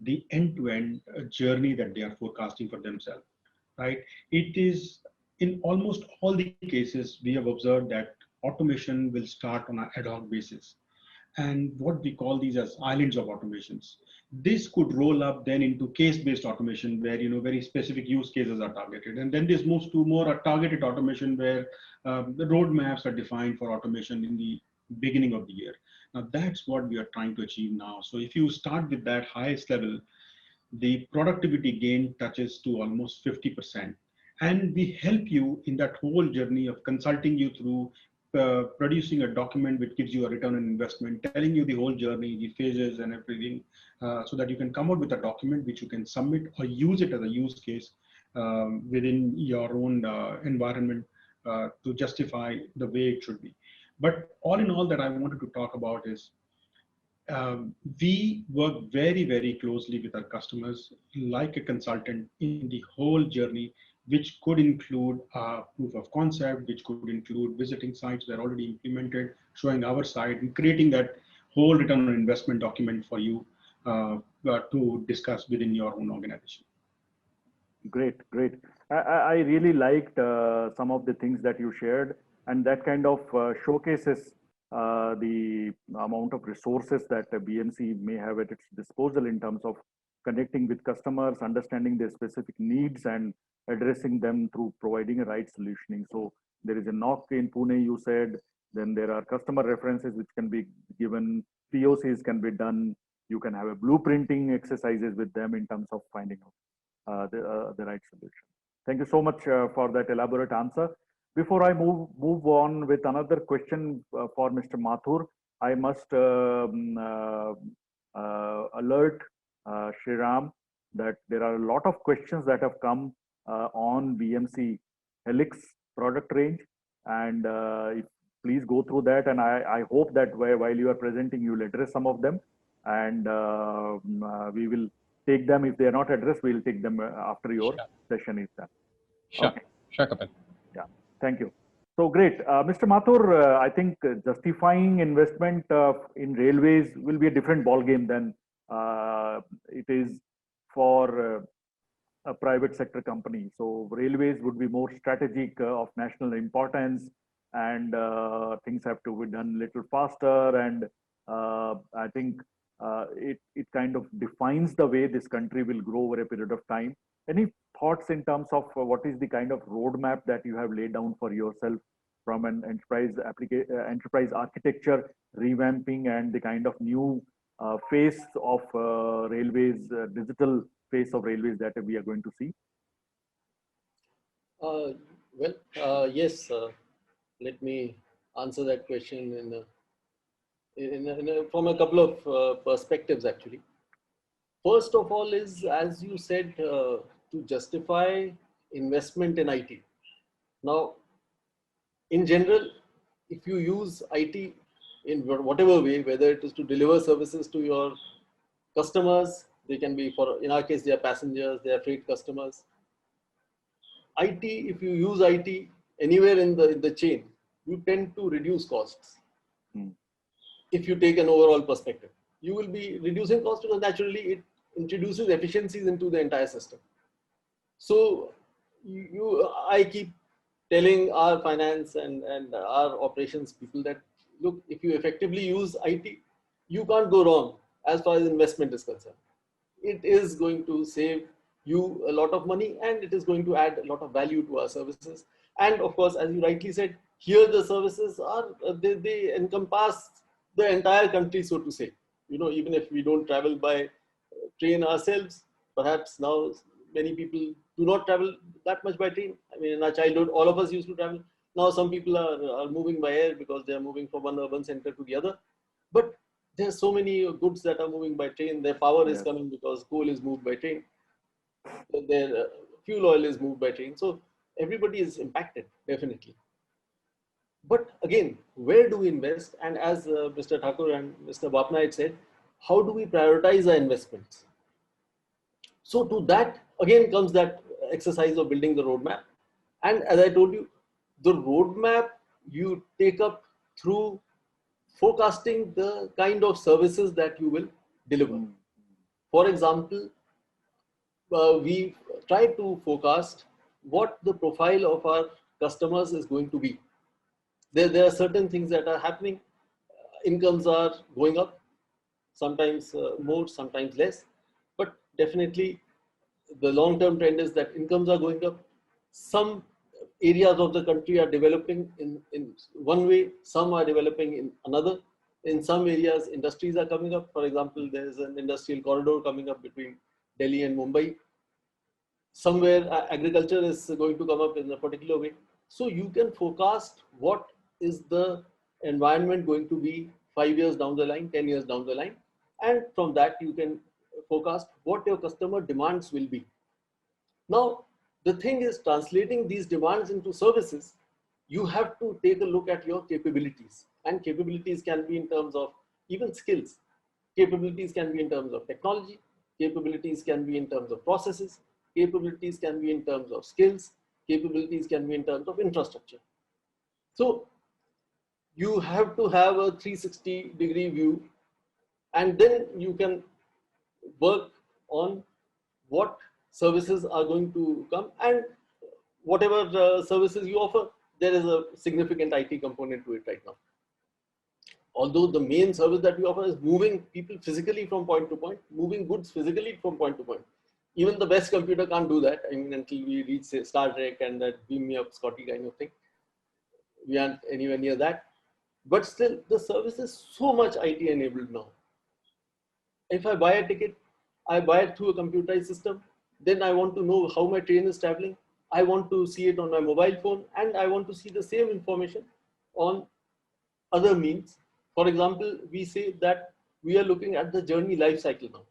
the end-to-end journey that they are forecasting for themselves, right? It is in almost all the cases, we have observed that automation will start on an ad hoc basis. And what we call these as islands of automations. This could roll up then into case-based automation where, very specific use cases are targeted. And then this moves to more a targeted automation where the roadmaps are defined for automation in the beginning of the year. Now that's what we are trying to achieve now. So if you start with that highest level, the productivity gain touches to almost 50%. And we help you in that whole journey of consulting you through producing a document which gives you a return on investment, telling you the whole journey, the phases and everything, so that you can come out with a document which you can submit or use it as a use case within your own environment to justify the way it should be. But all in all that I wanted to talk about is we work very, very closely with our customers like a consultant in the whole journey, which could include proof of concept, which could include visiting sites that are already implemented, showing our site, and creating that whole return on investment document for you to discuss within your own organization. Great, great. I really liked some of the things that you shared, and that kind of showcases the amount of resources that BMC may have at its disposal in terms of connecting with customers, understanding their specific needs, and addressing them through providing a right solutioning. So there is a NOC in Pune, you said, then there are customer references which can be given, POCs can be done, you can have a blueprinting exercises with them in terms of finding out the right solution. Thank you so much for that elaborate answer. Before I move on with another question for Mr. Mathur, I must alert Sriram that there are a lot of questions that have come on BMC Helix product range, and please go through that. And I hope that while you are presenting, you will address some of them, and we will take them. If they are not addressed, we will take them after your session is done. Sure, okay. Sure, Kapil. Yeah, thank you. So great. Mr. Mathur, I think justifying investment in railways will be a different ballgame than it is for a private sector company. So railways would be more strategic of national importance, and things have to be done a little faster. And I think it kind of defines the way this country will grow over a period of time. Any thoughts in terms of what is the kind of roadmap that you have laid down for yourself from an enterprise architecture revamping and the kind of new face of railways, digital face of railways that we are going to see? Yes. Let me answer that question from a couple of perspectives, actually. First of all is, as you said, to justify investment in IT. Now, in general, if you use IT in whatever way, whether it is to deliver services to your customers, they can be, in our case, they are passengers, they are freight customers. IT, if you use IT anywhere in the chain, you tend to reduce costs. If you take an overall perspective, you will be reducing costs because naturally it introduces efficiencies into the entire system. So I keep telling our finance and our operations people that, look, if you effectively use IT, you can't go wrong as far as investment is concerned. It is going to save you a lot of money, and it is going to add a lot of value to our services. And of course, as you rightly said, here the services are, they encompass the entire country, so to say. You know, even if we don't travel by train ourselves, perhaps now many people do not travel that much by train. I mean, in our childhood, all of us used to travel. Now some people are moving by air because they are moving from one urban center to the other. But there are so many goods that are moving by train. Their power is coming because coal is moved by train. Their fuel oil is moved by train. So everybody is impacted, definitely. But again, where do we invest? And as Mr. Thakur and Mr. Bapna had said, how do we prioritize our investments? So to that, again, comes that exercise of building the roadmap. And as I told you, the roadmap you take up through forecasting the kind of services that you will deliver. For example, we try to forecast what the profile of our customers is going to be. There are certain things that are happening. Incomes are going up, sometimes more, sometimes less. But definitely, the long-term trend is that incomes are going up. Some areas of the country are developing in one way, some are developing in another. In some areas, industries are coming up. For example, there is an industrial corridor coming up between Delhi and Mumbai. Somewhere agriculture is going to come up in a particular way. So you can forecast what is the environment going to be 5 years down the line, 10 years down the line. And from that, you can forecast what your customer demands will be. Now, the thing is, translating these demands into services, you have to take a look at your capabilities. And capabilities can be in terms of even skills. Capabilities can be in terms of technology. Capabilities can be in terms of processes. Capabilities can be in terms of skills. Capabilities can be in terms of infrastructure. So you have to have a 360-degree view, and then you can work on what services are going to come, and whatever services you offer, there is a significant IT component to it right now. Although the main service that we offer is moving people physically from point to point, moving goods physically from point to point. Even the best computer can't do that. I mean, until we reach, say, Star Trek and that beam me up Scotty kind of thing. We aren't anywhere near that. But still, the service is so much IT enabled now. If I buy a ticket, I buy it through a computerized system. Then I want to know how my train is traveling. I want to see it on my mobile phone, and I want to see the same information on other means. For example, we say that we are looking at the journey life cycle now.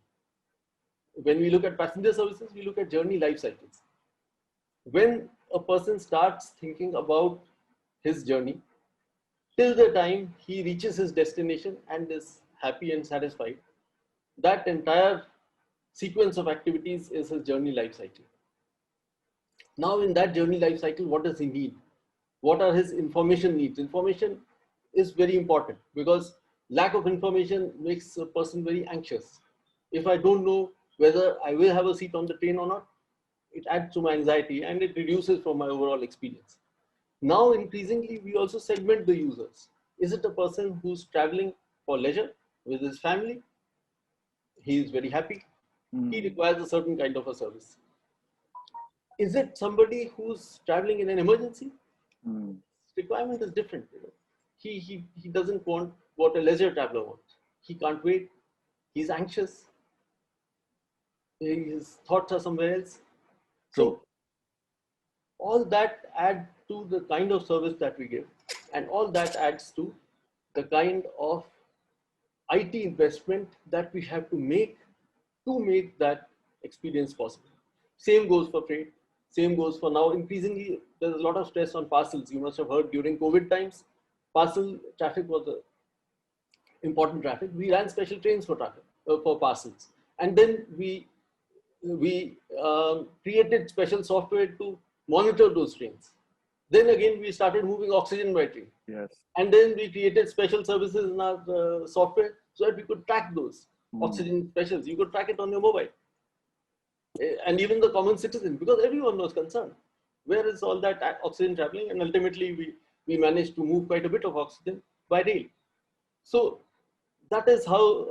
When we look at passenger services, we look at journey life cycles. When a person starts thinking about his journey, till the time he reaches his destination and is happy and satisfied, that entire sequence of activities is his journey life cycle. Now, in that journey life cycle, what does he need? What are his information needs? Information is very important because lack of information makes a person very anxious. If I don't know whether I will have a seat on the train or not, it adds to my anxiety and it reduces from my overall experience. Now, increasingly, we also segment the users. Is it a person who's traveling for leisure with his family? He is very happy. He requires a certain kind of a service. Is it somebody who's traveling in an emergency? Requirement is different. You know? He doesn't want what a leisure traveler wants. He can't wait. He's anxious. His thoughts are somewhere else. So all that adds to the kind of service that we give, and all that adds to the kind of IT investment that we have to make that experience possible. Same goes for freight. Same goes for now. Increasingly, there's a lot of stress on parcels. You must have heard during COVID times, parcel traffic was the important traffic. We ran special trains for traffic, for parcels. And then we created special software to monitor those trains. Then again, we started moving oxygen by train. Yes. And then we created special services in our software so that we could track those oxygen specials. You could track it on your mobile. And even the common citizen, because everyone was concerned. Where is all that oxygen traveling? And ultimately, we managed to move quite a bit of oxygen by rail. So that is how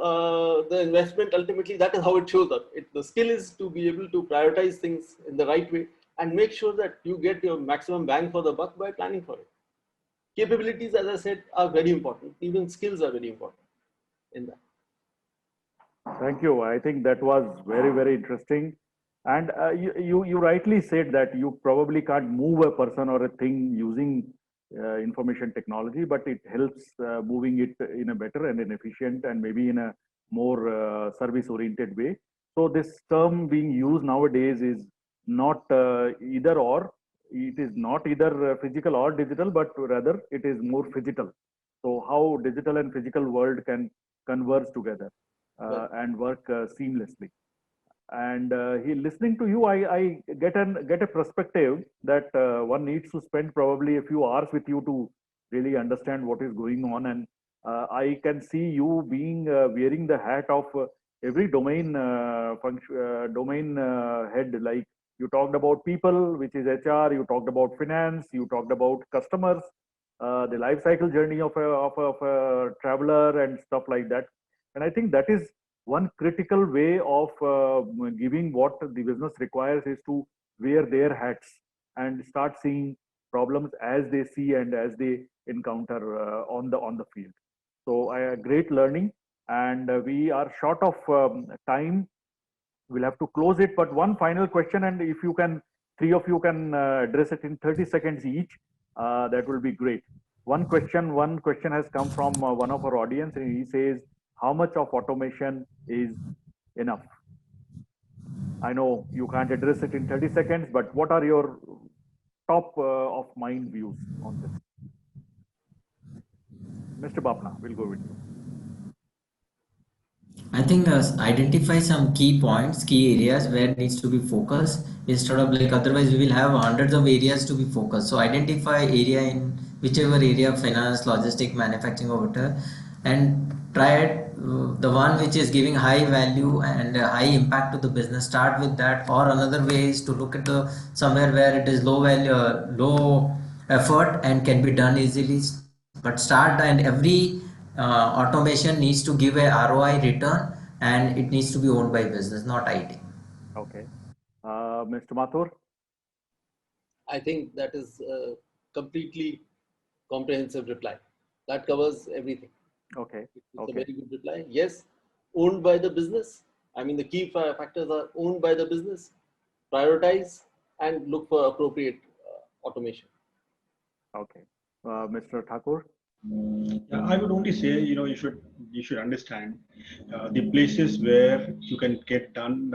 the investment ultimately, that is how it shows up. The skill is to be able to prioritize things in the right way and make sure that you get your maximum bang for the buck by planning for it. Capabilities, as I said, are very important. Even skills are very important in that. Thank you. I think that was very, very interesting. And you rightly said that you probably can't move a person or a thing using information technology, but it helps moving it in a better and an efficient and maybe in a more service-oriented way. So this term being used nowadays is not either or. It is not either physical or digital, but rather it is more physical. So how digital and physical world can converge together and work seamlessly. And listening to you, I get a perspective that one needs to spend probably a few hours with you to really understand what is going on. And I can see you being wearing the hat of every domain domain head. Like you talked about people, which is HR. You talked about finance. You talked about customers, the life cycle journey of a traveler and stuff like that. And I think that is one critical way of giving what the business requires is to wear their hats and start seeing problems as they see and as they encounter on the field. So great learning, and we are short of time. We'll have to close it, but one final question, and if you can, three of you can address it in 30 seconds each, that will be great. One question has come from one of our audience, and he says, how much of automation is enough? I know you can't address it in 30 seconds, but what are your top of mind views on this? Mr. Bapna, we'll go with you. I think identify some key points, key areas where it needs to be focused instead of like otherwise we will have hundreds of areas to be focused. So identify area in whichever area, finance, logistic, manufacturing or whatever, and try it, the one which is giving high value and high impact to the business. Start with that. Or another way is to look at the somewhere where it is low value, low effort and can be done easily. But start, and every automation needs to give a ROI return, and it needs to be owned by business, not IT. Okay. Mr. Mathur? I think that is a completely comprehensive reply. That covers everything. Okay. It's a very good reply. Yes, owned by the business. I mean, the key factors are owned by the business, prioritize, and look for appropriate automation. Okay. Mr. Thakur? I would only say, you should understand the places where you can get done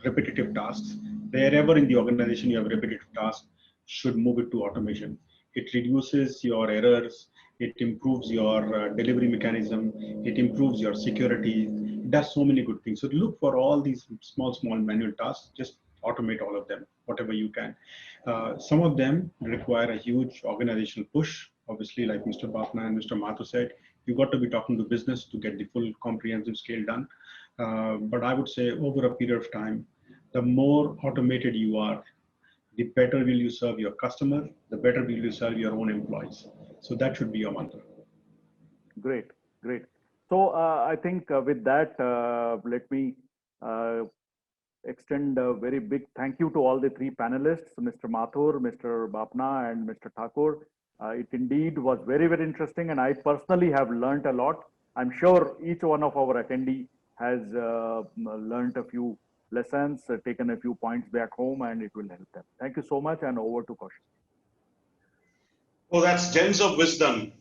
repetitive tasks. Wherever in the organization you have repetitive tasks, should move it to automation. It reduces your errors. It improves your delivery mechanism. It improves your security. It does so many good things. So look for all these small manual tasks. Just automate all of them, whatever you can. Some of them require a huge organizational push. Obviously, like Mr. Bapna and Mr. Mathur said, you got to be talking to business to get the full comprehensive scale done. But I would say over a period of time, the more automated you are, the better will you serve your customer, the better will you serve your own employees. So that should be your mantra. Great. So I think with that, let me extend a very big thank you to all the three panelists, Mr. Mathur, Mr. Bapna, and Mr. Thakur. It indeed was very, very interesting, and I personally have learned a lot. I'm sure each one of our attendees has learned a few lessons, taken a few points back home, and it will help them. Thank you so much, and over to Kaushik. Oh, that's gems of wisdom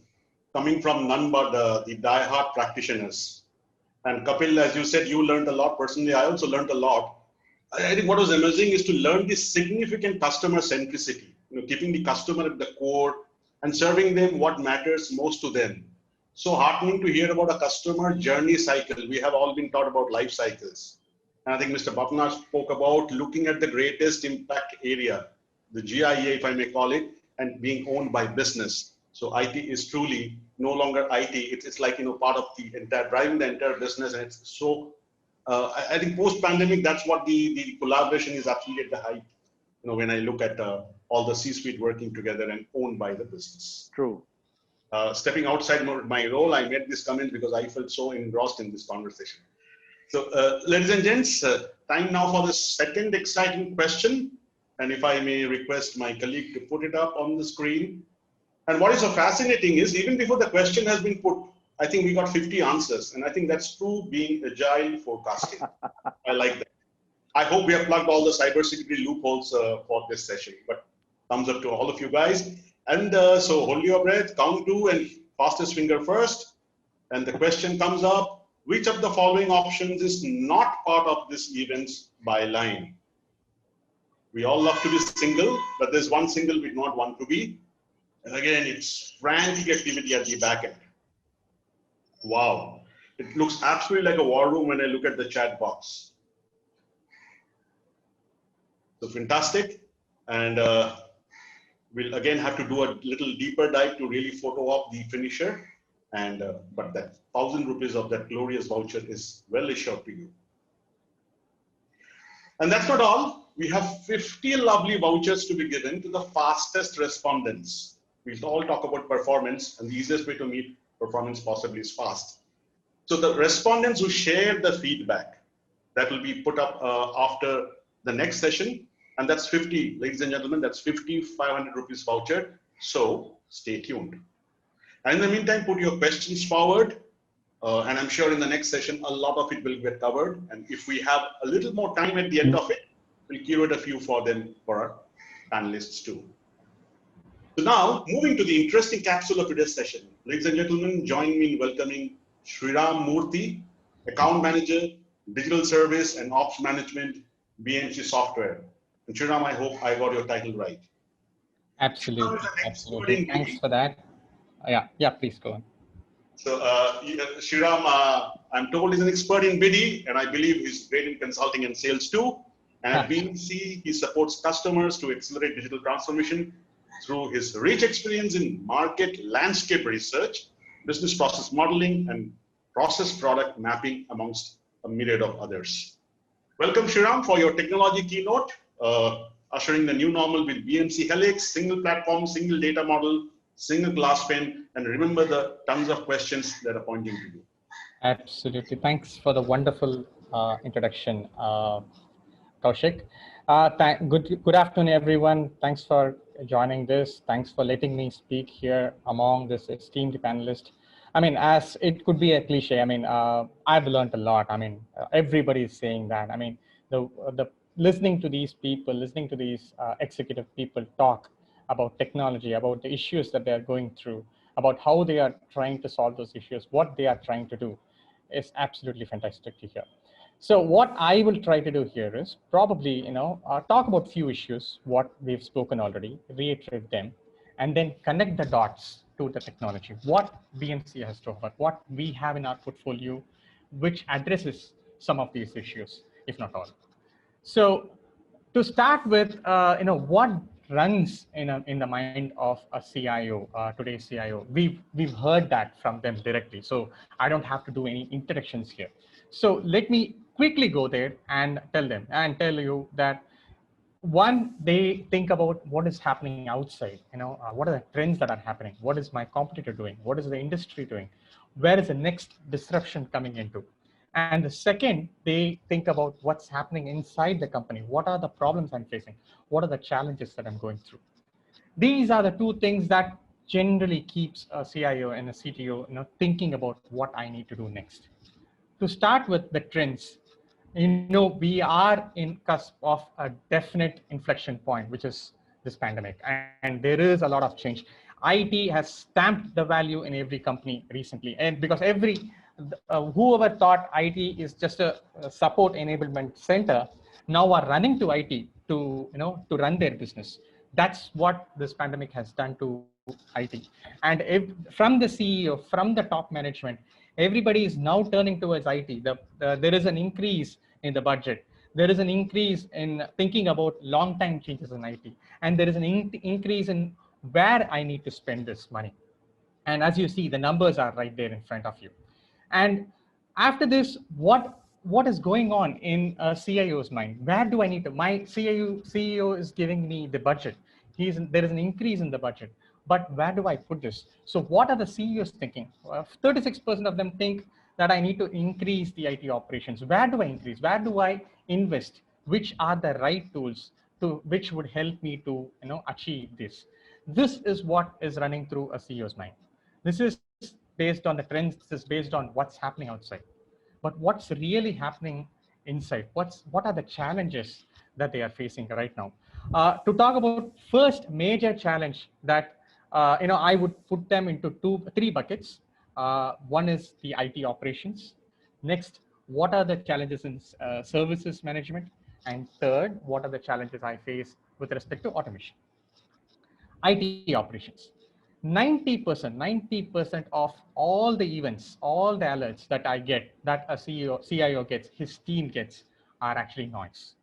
coming from none but the die-hard practitioners. And Kapil, as you said, you learned a lot. Personally, I also learned a lot. I think what was amazing is to learn this significant customer centricity, keeping the customer at the core and serving them what matters most to them. So heartening to hear about a customer journey cycle. We have all been taught about life cycles. And I think Mr. Bapna spoke about looking at the greatest impact area, the GIA, if I may call it, and being owned by business. So IT is truly no longer IT. It's like, part of the entire, driving the entire business. And it's so, I think post-pandemic, that's what the collaboration is absolutely at the height. When I look at all the C-suite working together and owned by the business. True. Stepping outside my role, I made this comment because I felt so engrossed in this conversation. So, ladies and gents, time now for the second exciting question. And if I may request my colleague to put it up on the screen. And what is so fascinating is, even before the question has been put, I think we got 50 answers. And I think that's true being agile forecasting. I like that. I hope we have plugged all the cybersecurity loopholes for this session. But thumbs up to all of you guys. And so hold your breath, count to, and fastest finger first. And the question comes up. Which of the following options is not part of this event's byline? We all love to be single, but there's one single we don't want to be. And again, it's frantic activity at the back end. Wow. It looks absolutely like a war room when I look at the chat box. So fantastic. And we'll again have to do a little deeper dive to really photo op the finisher. And but that 1,000 rupees of that glorious voucher is well assured to you. And that's not all. We have 50 lovely vouchers to be given to the fastest respondents. We'll all talk about performance, and the easiest way to meet performance possibly is fast. So the respondents who share the feedback, that will be put up after the next session. And that's 50, ladies and gentlemen, that's 50 500 rupees voucher. So stay tuned. And in the meantime, put your questions forward. And I'm sure in the next session, a lot of it will get covered. And if we have a little more time at the end of it, we'll curate a few for them for our panelists too. So now, moving to the interesting capsule of today's session. Ladies and gentlemen, join me in welcoming Sriram Murthy, Account Manager, Digital Service and Ops Management, BMC Software. And Sriram, I hope I got your title right. Absolutely, absolutely. Thanks for that. Yeah, please go on. So Sriram, I'm told he's an expert in BD, and I believe he's great in consulting and sales too. And at BMC, he supports customers to accelerate digital transformation through his rich experience in market landscape research, business process modeling, and process product mapping, amongst a myriad of others. Welcome, Sriram, for your technology keynote, ushering the new normal with BMC Helix, single platform, single data model, single glass pane, and remember the tons of questions that are pointing to you. Absolutely. Thanks for the wonderful introduction, Kaushik. Good afternoon, everyone. Thanks for joining this. Thanks for letting me speak here among this esteemed panelist. I mean, as it could be a cliche, I mean, I've learned a lot. I mean, everybody is saying that. I mean, the listening to these people, listening to these executive people talk about technology, about the issues that they're going through, about how they are trying to solve those issues, what they are trying to do is absolutely fantastic to hear. So what I will try to do here is probably, talk about few issues, what we've spoken already, reiterate them, and then connect the dots to the technology, what BMC has to offer, what we have in our portfolio, which addresses some of these issues, if not all. So to start with, what runs in the mind of a CIO, today's CIO. We've heard that from them directly, so I don't have to do any introductions here. So let me quickly go there and tell you that one, they think about what is happening outside. What are the trends that are happening? What is my competitor doing? What is the industry doing? Where is the next disruption coming into? And the second, they think about what's happening inside the company. What are the problems I'm facing? What are the challenges that I'm going through? These are the two things that generally keeps a CIO and a CTO thinking about what I need to do next. To start with the trends, we are in cusp of a definite inflection point, which is this pandemic. And there is a lot of change. IT has stamped the value in every company recently. And because whoever thought IT is just a support enablement center now are running to IT to run their business. That's what this pandemic has done to IT. And from the CEO, from the top management, everybody is now turning towards IT. There is an increase in the budget. There is an increase in thinking about long-time changes in IT. And there is an increase in where I need to spend this money. And as you see, the numbers are right there in front of you. And after this, what is going on in a CIO's mind? Where do I need to? My CEO is giving me the budget. There is an increase in the budget. but where do I put this? So what are the CEOs thinking? 36% of them think that I need to increase the IT operations. Where do I increase? Where do I invest? Which are the right tools to which would help me to achieve this? This is what is running through a CEO's mind. This is based on the trends. This is based on what's happening outside. But what's really happening inside? What are the challenges that they are facing right now? To talk about first major challenge that I would put them into three buckets. One is the IT operations. Next, what are the challenges in services management? And third, what are the challenges I face with respect to automation? IT operations. 90% of all the events, all the alerts that I get, that a CIO gets, his team gets, are actually noise.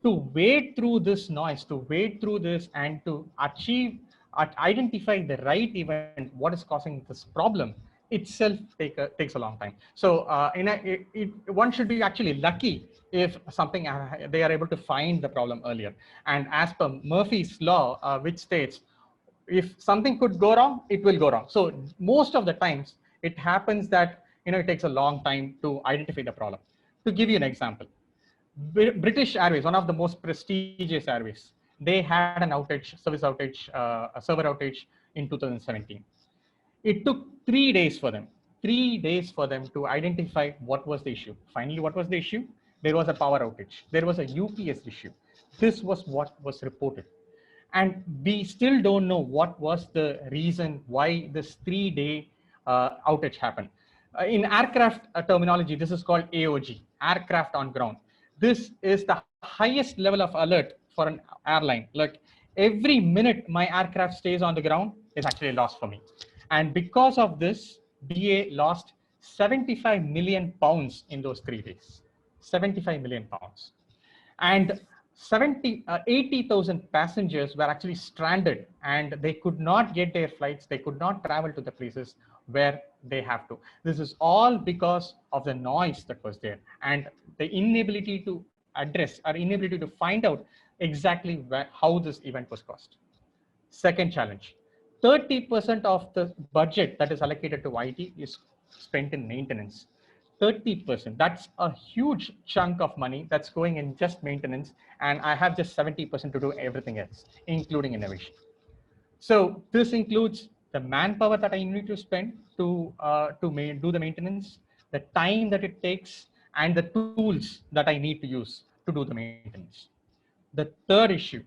To wade through this noise, to wade through this and to identify the right event, what is causing this problem, itself takes a long time. So one should be actually lucky if something they are able to find the problem earlier. And as per Murphy's law, which states, if something could go wrong, it will go wrong. So most of the times it happens that it takes a long time to identify the problem. To give you an example, British Airways, one of the most prestigious airways, they had an outage, service outage, a server outage in 2017. It took 3 days for them, 3 days for them to identify what was the issue. Finally, what was the issue? There was a power outage. There was a UPS issue. This was what was reported. And we still don't know what was the reason why this 3-day outage happened. In aircraft terminology, this is called AOG, aircraft on ground. This is the highest level of alert for an airline. Like every minute my aircraft stays on the ground is actually a loss for me. And because of this, BA lost 75 million pounds in those 3 days, 75 million pounds. And 80,000 passengers were actually stranded and they could not get their flights. They could not travel to the places where they have to. This is all because of the noise that was there and the inability to address or inability to find out exactly how this event was caused. Second challenge, 30% of the budget that is allocated to IT is spent in maintenance. 30%, that's a huge chunk of money that's going in just maintenance, and I have just 70% to do everything else, including innovation. So this includes the manpower that I need to spend to do the maintenance, the time that it takes, and the tools that I need to use to do the maintenance. The third issue,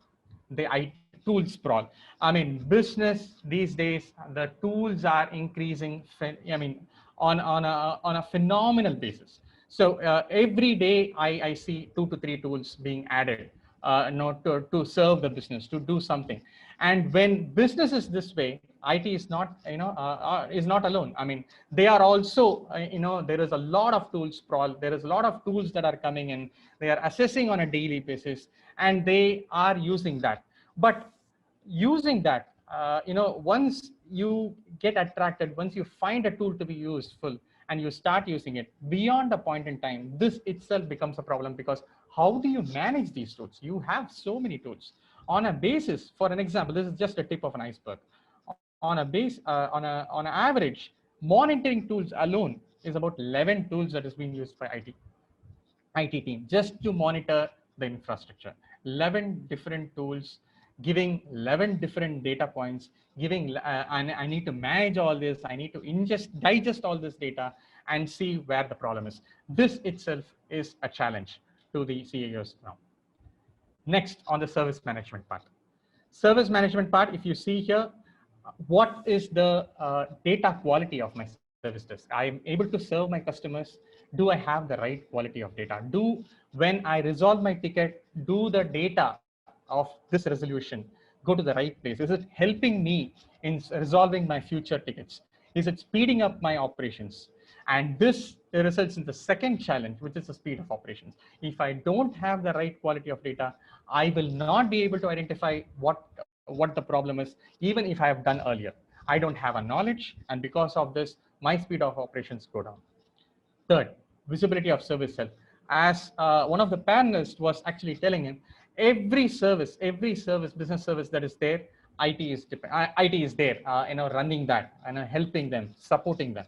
the IT tool sprawl. I mean, business these days, the tools are increasing. I mean, on a phenomenal basis. So every day I see 2 to 3 tools being added to serve the business, to do something. And when business is this way, IT is not is not alone. I mean, they are also there is a lot of tools sprawl. There is a lot of tools that are coming in. They are assessing on a daily basis, and they are using that. But using that, once you get attracted, once you find a tool to be useful and you start using it, beyond a point in time, this itself becomes a problem, because how do you manage these tools? You have so many tools. On a basis, for an example, this is just a tip of an iceberg. On an average, monitoring tools alone is about 11 tools that is being used by IT team just to monitor the infrastructure. 11 different tools, giving 11 different data points, giving, and I need to manage all this. I need to digest all this data and see where the problem is. This itself is a challenge to the CEOs now. Next, on the service management part. Service management part, if you see here, what is the data quality of my service desk? I am able to serve my customers. Do I have the right quality of data? When I resolve my ticket, do the data of this resolution go to the right place? Is it helping me in resolving my future tickets? Is it speeding up my operations? And this results in the second challenge, which is the speed of operations. If I don't have the right quality of data, I will not be able to identify what the problem is, even if I have done earlier. I don't have a knowledge, and because of this, my speed of operations go down. Third, visibility of service health. As one of the panelists was actually telling him, every service, business service that is there IT is there, running that and helping them, supporting them.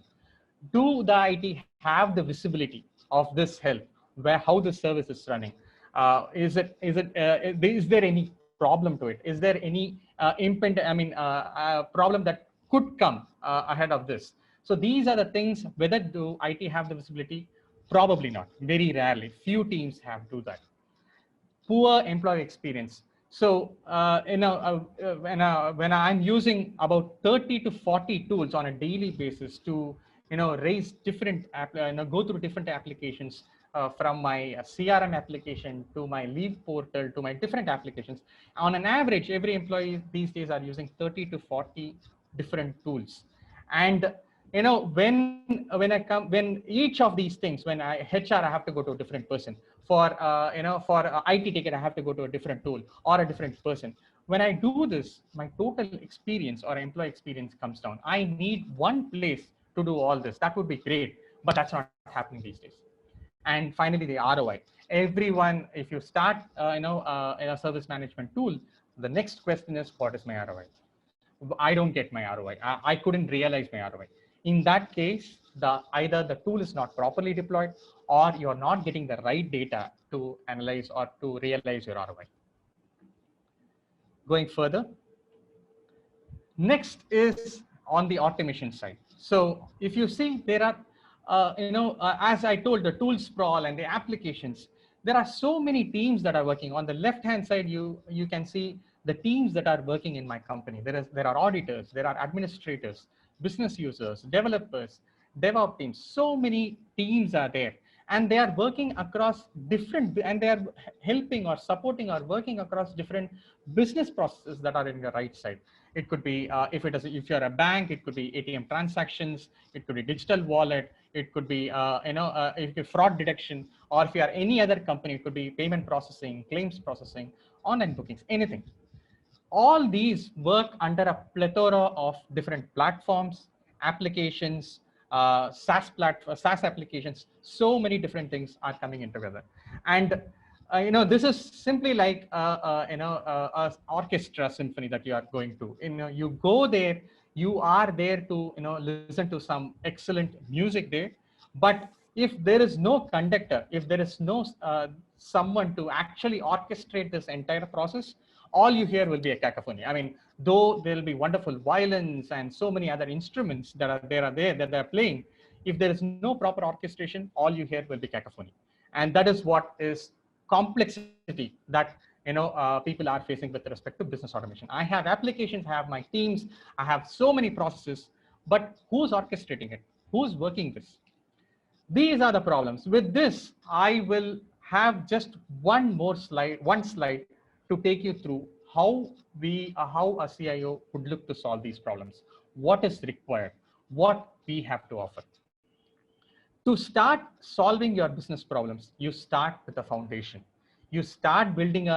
Do the IT have the visibility of this help, where how the service is running? Is there any problem to it? Is there any problem that could come ahead of this? So these are the things. Whether do IT have the visibility? Probably not. Very rarely. Few teams have do that. Poor employee experience. So when I'm using about 30 to 40 tools on a daily basis to raise different go through different applications, from my CRM application to my leave portal to my different applications, on an average every employee these days are using 30 to 40 different tools. And when each of these things, when HR I have to go to a different person, for IT ticket I have to go to a different tool or a different person. When I do this, my total experience or employee experience comes down. I need one place to do all this. That would be great, but that's not happening these days. And finally, the ROI. Everyone, if you start in a service management tool, the next question is, what is my ROI? I don't get my ROI. I couldn't realize my ROI. In that case, either the tool is not properly deployed, or you're not getting the right data to analyze or to realize your ROI. Going further, next is on the automation side. So if you see, there are, as I told, the tool sprawl and the applications, there are so many teams that are working. On the left-hand side, you can see the teams that are working in my company. There are auditors, there are administrators, business users, developers, DevOps teams. So many teams are there, and they are working across different, and they are helping or supporting or working across different business processes that are in the right side. It could be if you're a bank, it could be ATM transactions, it could be digital wallet, it could be fraud detection, or if you are any other company, it could be payment processing, claims processing, online bookings, anything. All these work under a plethora of different platforms, applications, SaaS applications. So many different things are coming in together. And this is simply like a orchestra symphony that you are going to. You go there, you are there to listen to some excellent music there. But if there is no conductor, if there is no someone to actually orchestrate this entire process, all you hear will be a cacophony. I mean, though there will be wonderful violins and so many other instruments that they're playing, if there is no proper orchestration, all you hear will be cacophony. And that is what is complexity that people are facing with respect to business automation. I have applications, I have my teams, I have so many processes, but who's orchestrating it? Who's working this? These are the problems. With this, I will have just one slide to take you through how a CIO would look to solve these problems. What is required? What we have to offer. To start solving your business problems, you start with a foundation. You start building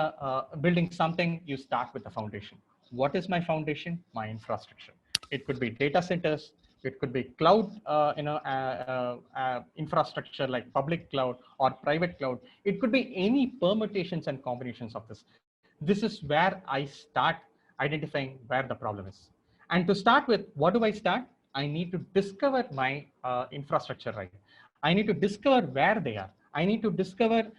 something, you start with the foundation. What is my foundation? My infrastructure. It could be data centers, it could be cloud infrastructure like public cloud or private cloud. It could be any permutations and combinations of this. This is where I start identifying where the problem is. And to start with, what do I start? I need to discover my infrastructure, right? I need to discover where they are. I need to discover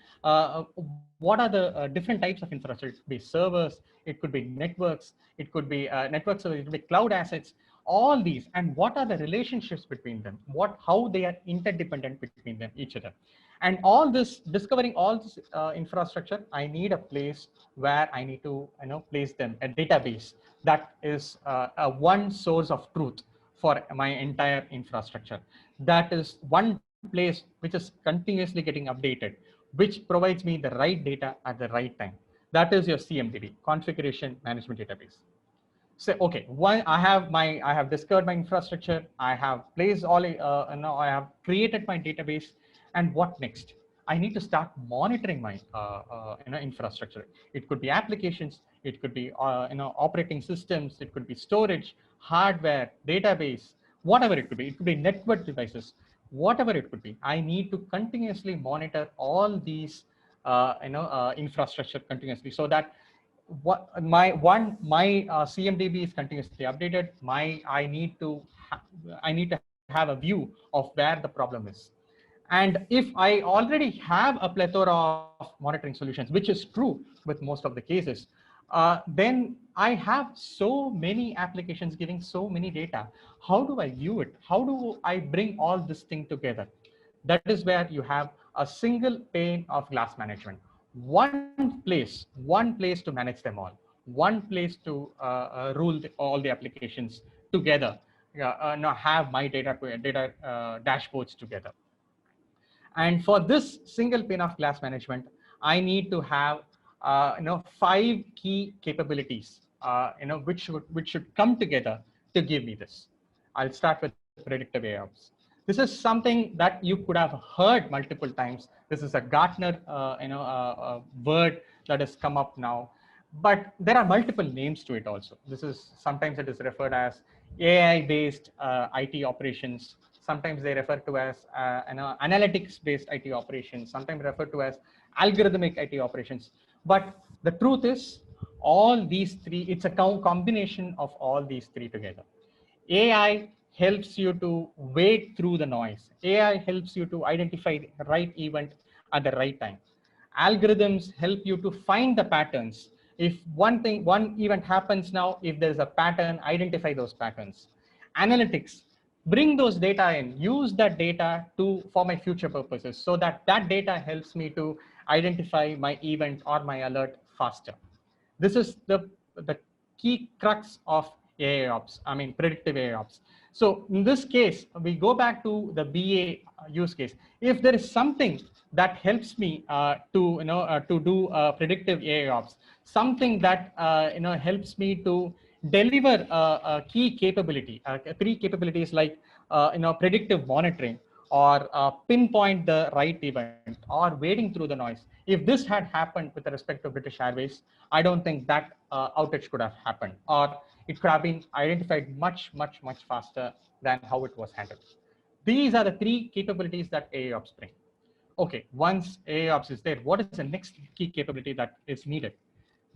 what are the different types of infrastructure. It could be servers, it could be networks, it could be network servers, it could be cloud assets, all these, and what are the relationships between them, how they are interdependent between them, each other. And all this, discovering all this infrastructure, I need a place where I need to place them, a database that is a one source of truth for my entire infrastructure. That is one place which is continuously getting updated, which provides me the right data at the right time. That is your CMDB, configuration management database. So, okay, I have discovered my infrastructure. I have placed all, I have created my database. And what next? I need to start monitoring my infrastructure. It could be applications, it could be operating systems, it could be storage, hardware, database, whatever it could be. It could be network devices, whatever it could be. I need to continuously monitor all these infrastructure continuously, so that my CMDB is continuously updated. I need to have a view of where the problem is. And if I already have a plethora of monitoring solutions, which is true with most of the cases, then I have so many applications giving so many data. How do I view it? How do I bring all this thing together? That is where you have a single pane of glass management. One place to manage them all. One place to rule all the applications together. Now have my data dashboards together. And for this single pane of glass management, I need to have 5 key capabilities which should come together to give me this. I'll start with predictive AIOps. This is something that you could have heard multiple times. This is a Gartner word that has come up now, but there are multiple names to it also. This is sometimes it is referred as AI-based IT operations. Sometimes they refer to as analytics-based IT operations, sometimes referred to as algorithmic IT operations. But the truth is, all these three, it's a combination of all these three together. AI helps you to wade through the noise. AI helps you to identify the right event at the right time. Algorithms help you to find the patterns. If one event happens now, if there's a pattern, identify those patterns. Analytics, bring those data in, use that data for my future purposes, so that data helps me to identify my event or my alert faster. This is the key crux of AIOps, predictive AIOps. So in this case, we go back to the BA use case. If there is something that helps me to do predictive AIOps, something that helps me to deliver a key capability, 3 capabilities like predictive monitoring, or pinpoint the right event, or wading through the noise. If this had happened with respect to British Airways, I don't think that outage could have happened, or it could have been identified much faster than how it was handled. These are the 3 capabilities that AIOps bring. Okay, once AIOps is there, what is the next key capability that is needed?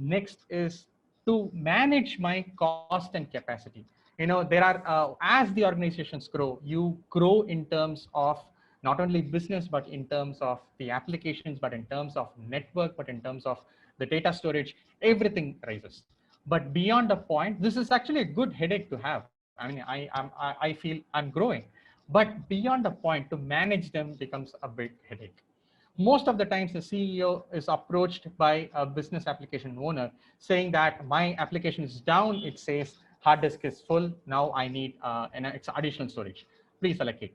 Next is to manage my cost and capacity. There are, as the organizations grow, you grow in terms of not only business, but in terms of the applications, but in terms of network, but in terms of the data storage, everything rises. But beyond a point, this is actually a good headache to have. I feel I'm growing, but beyond a point, to manage them becomes a big headache. Most of the times the CEO is approached by a business application owner saying that my application is down. It says hard disk is full. Now I need it's additional storage. Please allocate.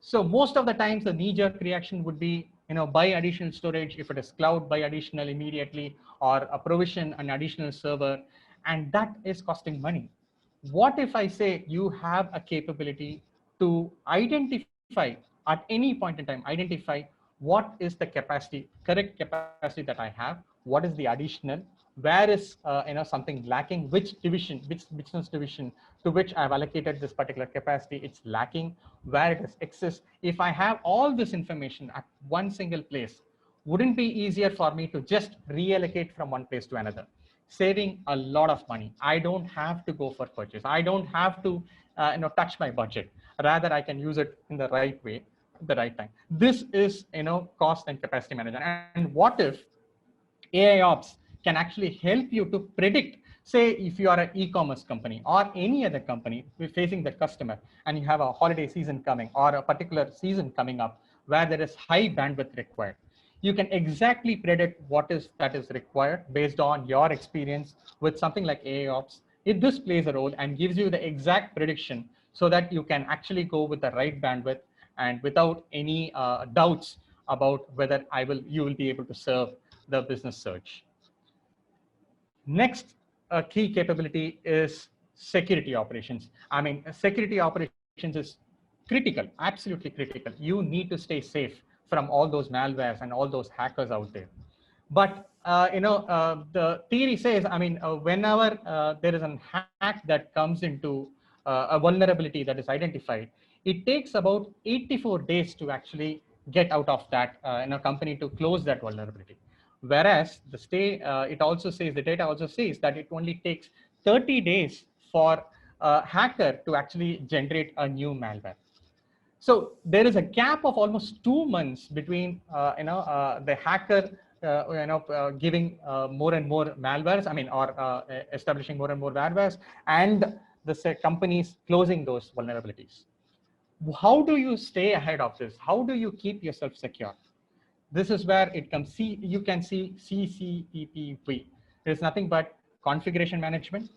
So most of the times the knee-jerk reaction would be, buy additional storage. If it is cloud, buy additional immediately, or a provision an additional server, and that is costing money. What if I say you have a capability to identify at any point in time, identify what is the correct capacity that I have, what is the additional, where is something lacking, which business division to which I've allocated this particular capacity, it's lacking, where it is excess. If I have all this information at one single place, wouldn't it be easier for me to just reallocate from one place to another, saving a lot of money? I don't have to go for purchase. I don't have to touch my budget. Rather, I can use it in the right way, the right time. This is cost and capacity management. And what if AIOps can actually help you to predict, say if you are an e-commerce company or any other company facing the customer, and you have a holiday season coming or a particular season coming up where there is high bandwidth required, you can exactly predict what is required based on your experience with something like AIOps. If this plays a role and gives you the exact prediction so that you can actually go with the right bandwidth and without any doubts about whether you will be able to serve the business surge. Next key capability is security operations. Security operations is critical, absolutely critical. You need to stay safe from all those malwares and all those hackers out there. But the theory says, whenever there is a hack that comes into a vulnerability that is identified, it takes about 84 days to actually get out of that company to close that vulnerability. Whereas it also says, the data also says that it only takes 30 days for a hacker to actually generate a new malware. So there is a gap of almost 2 months between the hacker giving more and more malwares, or establishing more and more malwares, and the companies closing those vulnerabilities. How do you stay ahead of this? How do you keep yourself secure? This is where it comes. You can see CCEPV. It is nothing but configuration management,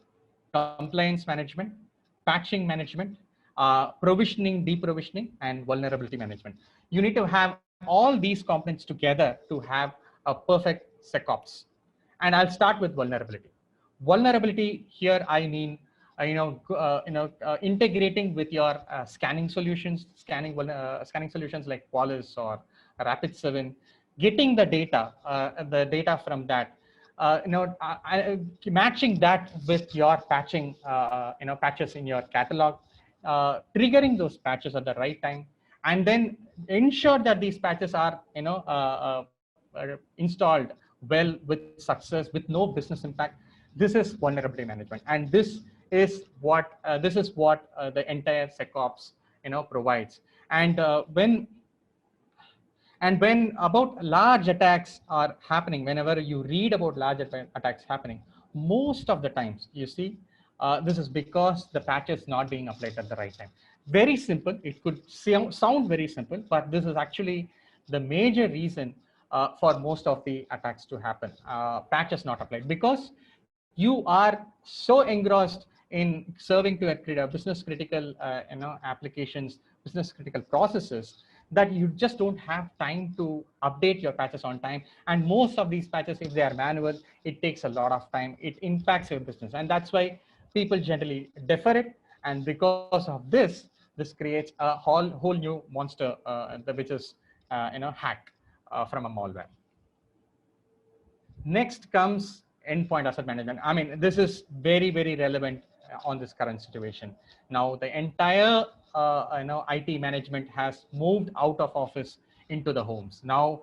compliance management, patching management, provisioning, deprovisioning, and vulnerability management. You need to have all these components together to have a perfect SecOps. And I'll start with vulnerability. Vulnerability here, I mean, integrating with your scanning solutions, scanning solutions like Qualys or Rapid7, getting the data from that, matching that with your patching, patches in your catalog, triggering those patches at the right time, and then ensure that these patches are, installed well with success, with no business impact. This is vulnerability management, and this is what the entire SecOps provides. And when about large attacks are happening, whenever you read about large attacks happening, most of the times you see this is because the patch is not being applied at the right time. Very simple. It could sound very simple, but this is actually the major reason for most of the attacks to happen. Patch is not applied because you are so engrossed in serving to a business critical applications, business critical processes, that you just don't have time to update your patches on time. And most of these patches, if they are manual, it takes a lot of time. It impacts your business, and that's why people generally defer it. And because of this creates a whole new monster, which is hack from a malware. Next comes endpoint asset management. I mean, this is very, very relevant on this current situation. Now, the entire IT management has moved out of office into the homes. Now,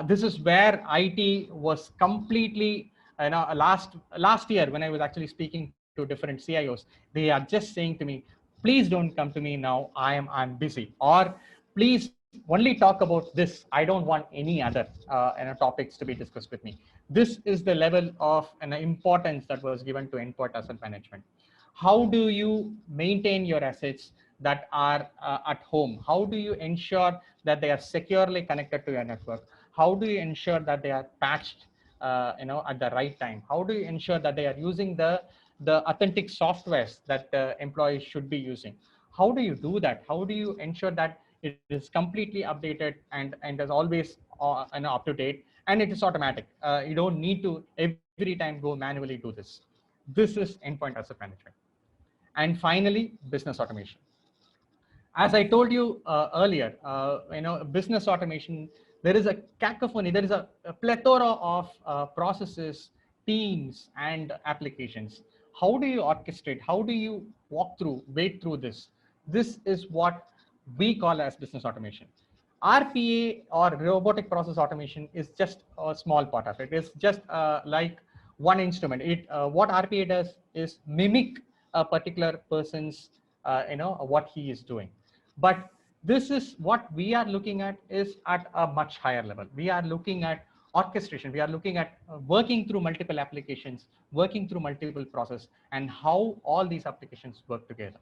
this is where IT was completely, last year when I was actually speaking to different CIOs, they are just saying to me, please don't come to me now, I'm busy, or please only talk about this. I don't want any other topics to be discussed with me. This is the level of importance that was given to endpoint asset management. How do you maintain your assets that are at home? How do you ensure that they are securely connected to your network? How do you ensure that they are patched at the right time? How do you ensure that they are using the authentic softwares that employees should be using? How do you do that? How do you ensure that it is completely updated and is always up to date, and it is automatic? You don't need to every time go manually do this. This is endpoint asset management. And finally, business automation. As I told you earlier, business automation, there is a cacophony, there is a plethora of processes, teams, and applications. How do you orchestrate? How do you wade through this? This is what we call as business automation. RPA, or robotic process automation, is just a small part of it. It's just like one instrument. What RPA does is mimic a particular person's, what he is doing. But this is what we are looking at is at a much higher level. We are looking at orchestration. We are looking at working through multiple applications, working through multiple processes, and how all these applications work together.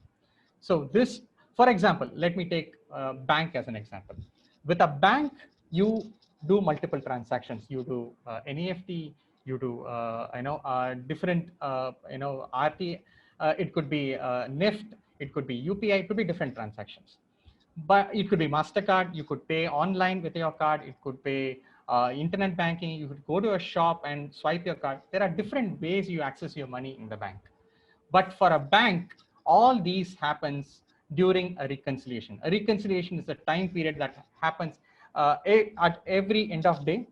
So this, for example, let me take a bank as an example. With a bank, you do multiple transactions. You do NEFT, you do different RT. It could be NIFT, it could be UPI, it could be different transactions. But it could be MasterCard. You could pay online with your card. It could pay internet banking. You could go to a shop and swipe your card. There are different ways you access your money in the bank. But for a bank, all these happens during a reconciliation. A reconciliation is a time period that happens at every end of day,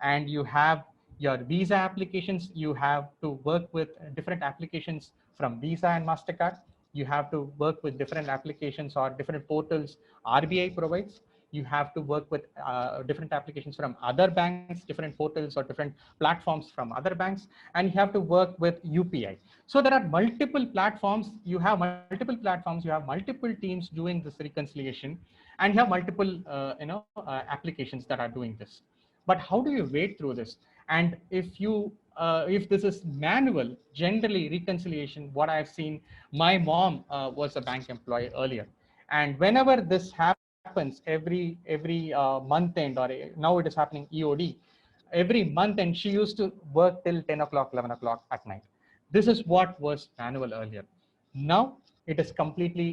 and you have your Visa applications. You have to work with different applications from Visa and MasterCard. You have to work with different applications or different portals RBI provides. You have to work with different applications from other banks, different portals or different platforms from other banks, and you have to work with UPI. So there are multiple platforms. You have multiple platforms. You have multiple teams doing this reconciliation, and you have multiple applications that are doing this. But how do you wade through this? And if this is manual, generally reconciliation, what I've seen, my mom was a bank employee earlier, and whenever this happens every month end, or now it is happening EOD, every month end, she used to work till 10 o'clock, 11 o'clock at night. This is what was manual earlier. Now it is completely,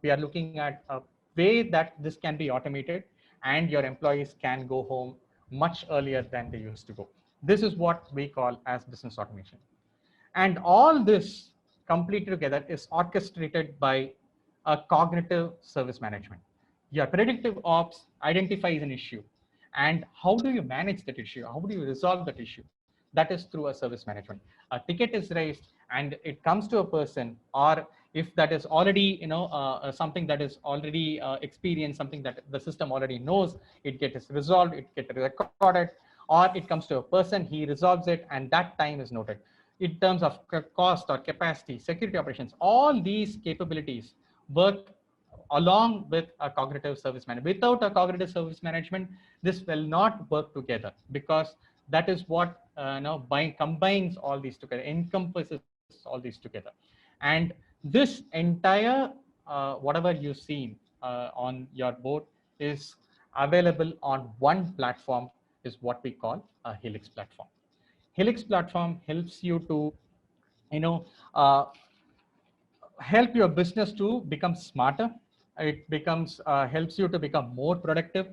we are looking at a way that this can be automated, and your employees can go home much earlier than they used to go. This is what we call as business automation. And all this completely together is orchestrated by a cognitive service management. Your predictive ops identifies an issue. And how do you manage that issue? How do you resolve that issue? That is through a service management. A ticket is raised and it comes to a person, or if that is already, something that is already experienced, something that the system already knows, it gets resolved, it gets recorded, or it comes to a person, he resolves it, and that time is noted. In terms of cost or capacity, security operations, all these capabilities work along with a cognitive service management. Without a cognitive service management, this will not work together, because that is what combines all these together, encompasses all these together. And this entire whatever you've seen on your board is available on one platform, is what we call a Helix platform. Helix platform helps you to help your business to become smarter. It becomes helps you to become more productive.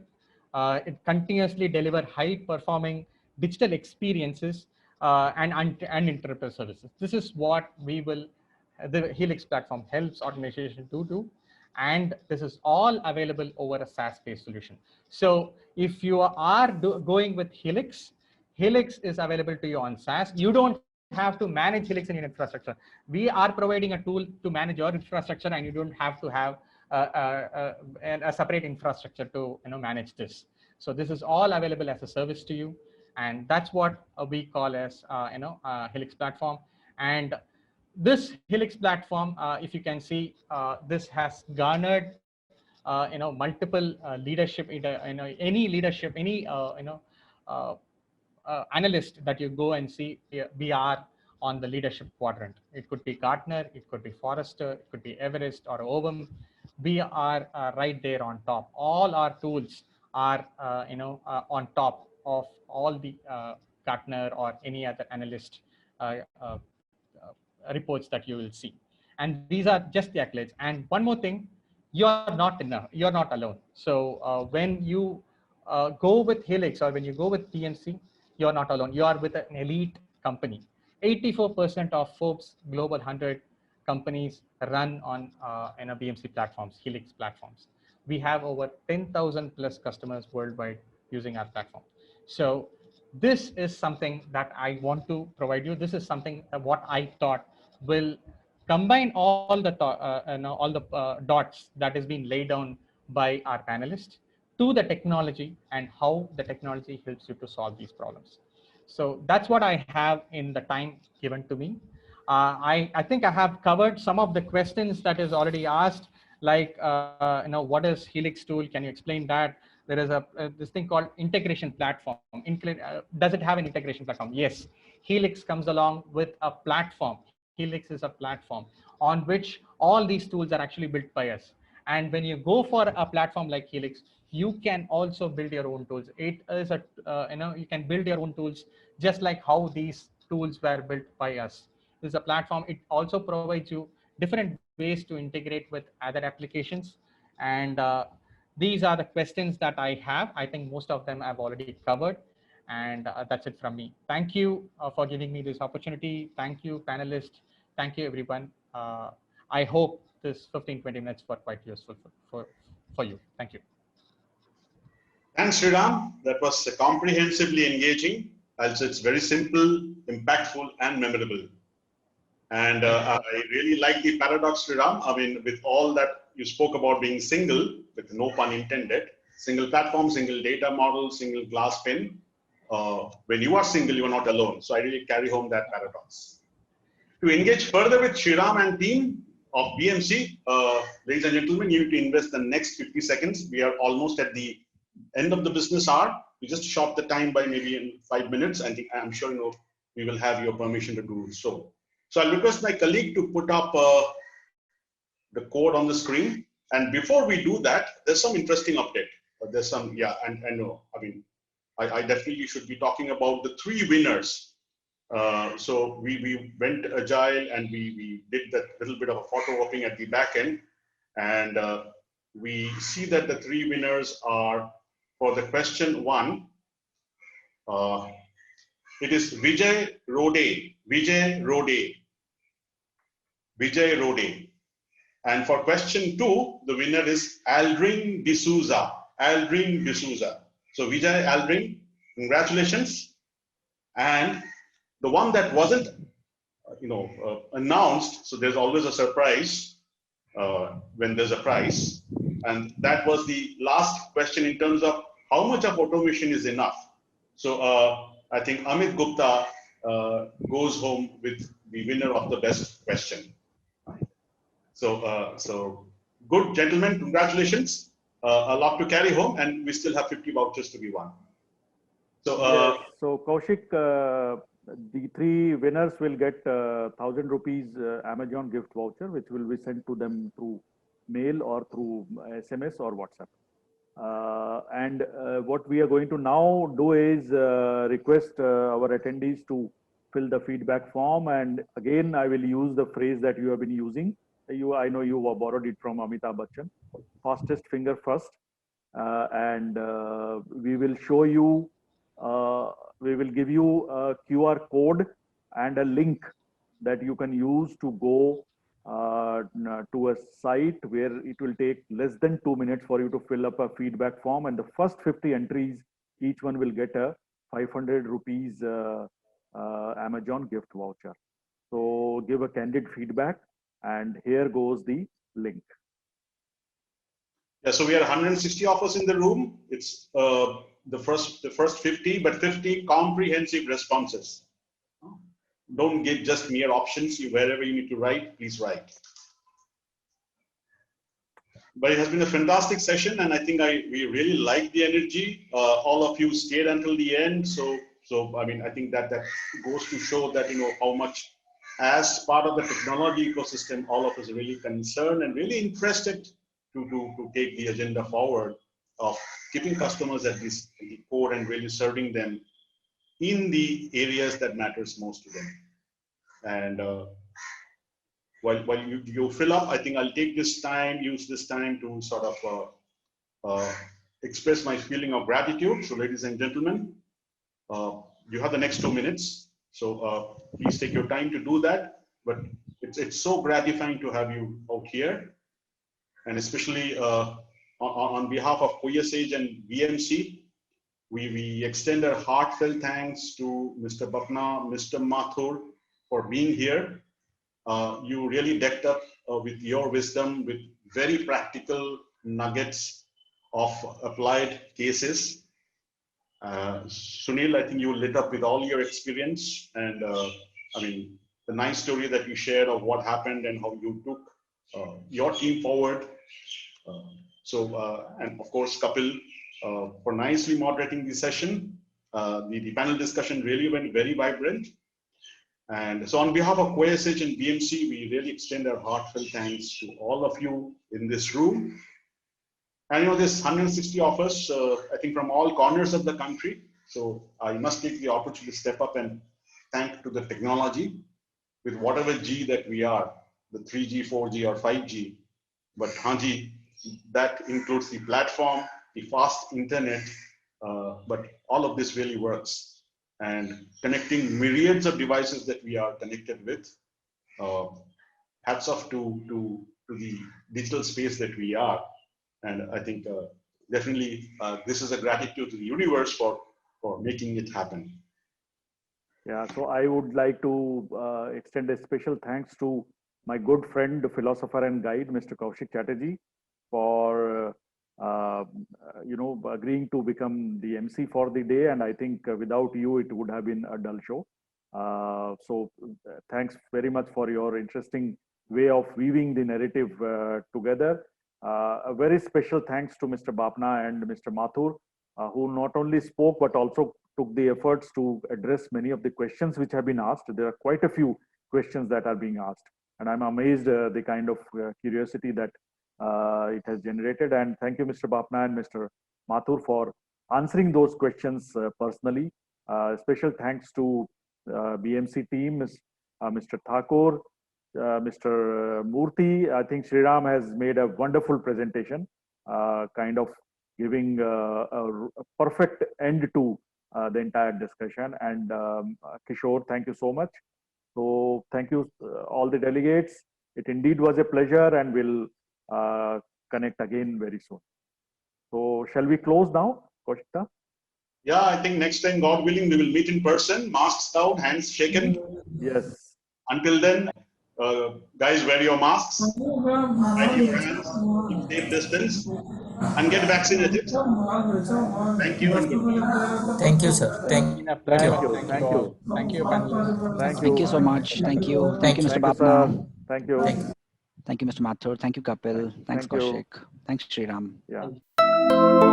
It continuously deliver high performing digital experiences and uninterrupted services. This is what the Helix platform helps organizations to do. And this is all available over a SaaS-based solution. So if you are going with Helix, Helix is available to you on SaaS. You don't have to manage Helix in your infrastructure. We are providing a tool to manage your infrastructure, and you don't have to have a separate infrastructure to manage this. So this is all available as a service to you, and that's what we call as Helix platform. And this Helix platform, if you can see, this has garnered multiple leadership, any leadership, any analyst that you go and see, we are on the leadership quadrant. It could be Gartner, it could be Forrester, it could be Everest or Ovum. We are right there on top. All our tools are on top of all the Gartner or any other analyst reports that you will see. And these are just the accolades. And one more thing, you're not alone. So when you go with Helix, or when you go with BMC, you're not alone. You are with an elite company. 84% of Forbes Global 100 companies run on BMC platforms, Helix platforms. We have over 10,000 plus customers worldwide using our platform. So this is something that I want to provide you. This is something what I thought will combine all the dots that has been laid down by our panelists to the technology, and how the technology helps you to solve these problems. So that's what I have in the time given to me. I think I have covered some of the questions that is already asked, like what is Helix tool? Can you explain that? There is this thing called integration platform. Does it have an integration platform? Yes. Helix comes along with a platform. Helix is a platform on which all these tools are actually built by us. And when you go for a platform like Helix, you can also build your own tools. It is you can build your own tools just like how these tools were built by us. This is a platform. It also provides you different ways to integrate with other applications. And these are the questions that I have. I think most of them I've already covered. And that's it from me. Thank you for giving me this opportunity. Thank you, panelists. Thank you, everyone. I hope this 15-20 minutes were quite useful for you. Thank you. Thanks, Sriram. That was comprehensively engaging. Also, it's very simple, impactful, and memorable. And I really like the paradox, Sriram. I mean, with all that you spoke about being single, with no pun intended, single platform, single data model, single glass pane. When you are single, you are not alone. So I really carry home that paradox. To engage further with Sriram and team of BMC, ladies and gentlemen, you need to invest the next 50 seconds. We are almost at the end of the business hour. We just short the time by maybe in 5 minutes. I think I'm sure we will have your permission to do so. So I'll request my colleague to put up the code on the screen. And before we do that, there's some interesting update. There's some, yeah, and I know, I mean, I definitely should be talking about the 3 winners. So we went agile and we did that little bit of a photo hopping at the back end. And we see that the 3 winners are, for the question 1, it is Vijay Rode. And for question 2, the winner is Aldrin D'Souza. So Vijay, Aldrin, congratulations. And the one that wasn't, announced, so there's always a surprise when there's a prize. And that was the last question in terms of how much of automation is enough. So I think Amit Gupta goes home with the winner of the best question. So good, gentlemen, congratulations. A lot to carry home, and we still have 50 vouchers to be won. So, so Kaushik, the 3 winners will get 1,000 rupees Amazon gift voucher, which will be sent to them through mail or through SMS or WhatsApp. And what we are going to now do is request our attendees to fill the feedback form. And again, I will use the phrase that you have been using. I know you borrowed it from Amitabh Bachchan, fastest finger first. And we will show you, we will give you a QR code and a link that you can use to go to a site where it will take less than 2 minutes for you to fill up a feedback form. And the first 50 entries, each one will get a 500 rupees Amazon gift voucher. So give a candid feedback, and here goes the link. Yeah, so we are 160 of us in the room. It's the first 50, but 50 comprehensive responses. Don't give just mere options. Wherever you need to write, please write. But it has been a fantastic session, and I think we really like the energy. All of you stayed until the end, so I mean, I think that goes to show that how much, as part of the technology ecosystem, all of us are really concerned and really interested to take the agenda forward of keeping customers at the core and really serving them in the areas that matters most to them. And while you fill up, I think I'll take this time, use this time to sort of express my feeling of gratitude. So ladies and gentlemen, you have the next 2 minutes. So please take your time to do that. But it's so gratifying to have you out here. And especially on behalf of Coeus Age and BMC, we extend our heartfelt thanks to Mr. Bapna, Mr. Mathur for being here. You really decked up with your wisdom, with very practical nuggets of applied cases. Sunil, I think you lit up with all your experience, and I mean, the nice story that you shared of what happened and how you took your team forward. And of course, Kapil, for nicely moderating the session. The panel discussion really went very vibrant. And so on behalf of Coeus Age and BMC, we really extend our heartfelt thanks to all of you in this room. And there's 160 of us, I think from all corners of the country. So I must take the opportunity to step up and thank to the technology with whatever G that we are, the 3G, 4G or 5G. But Hanji, that includes the platform, the fast internet, but all of this really works. And connecting myriads of devices that we are connected with. Hats off to the digital space that we are. And I think definitely this is a gratitude to the universe for making it happen. Yeah, so I would like to extend a special thanks to my good friend, philosopher and guide, Mr. Kaushik Chatterjee, for agreeing to become the MC for the day. And I think without you, it would have been a dull show. So thanks very much for your interesting way of weaving the narrative together. A very special thanks to Mr. Bapna and Mr. Mathur, who not only spoke but also took the efforts to address many of the questions which have been asked. There are quite a few questions that are being asked, and I'm amazed the kind of curiosity that it has generated. And thank you, Mr. Bapna and Mr. Mathur, for answering those questions personally. Special thanks to BMC team, Mr. Thakur, Mr. Murthy. I think Sriram has made a wonderful presentation, kind of giving a perfect end to the entire discussion. And Kishore, thank you so much. So thank you all the delegates. It indeed was a pleasure, and we'll connect again very soon. So shall we close now, Kaushik? Yeah, I think next time, God willing, we will meet in person, masks down, hands shaken. Yes. Until then, guys, wear your masks, hide your hands, keep safe distance, and get vaccinated. Thank you and goodbye. Thank you, sir. Thank you. Thank you. Thank Thank you you. all. Thank you, panelists. Thank you so much. Thank you. Thank you, Mr. Thank you, Bapna. sir. Thank you. Thank you, Mr. Mathur. Thank you, Kapil. Thanks, Thank you. Kaushik. Thanks, Sriram. Yeah.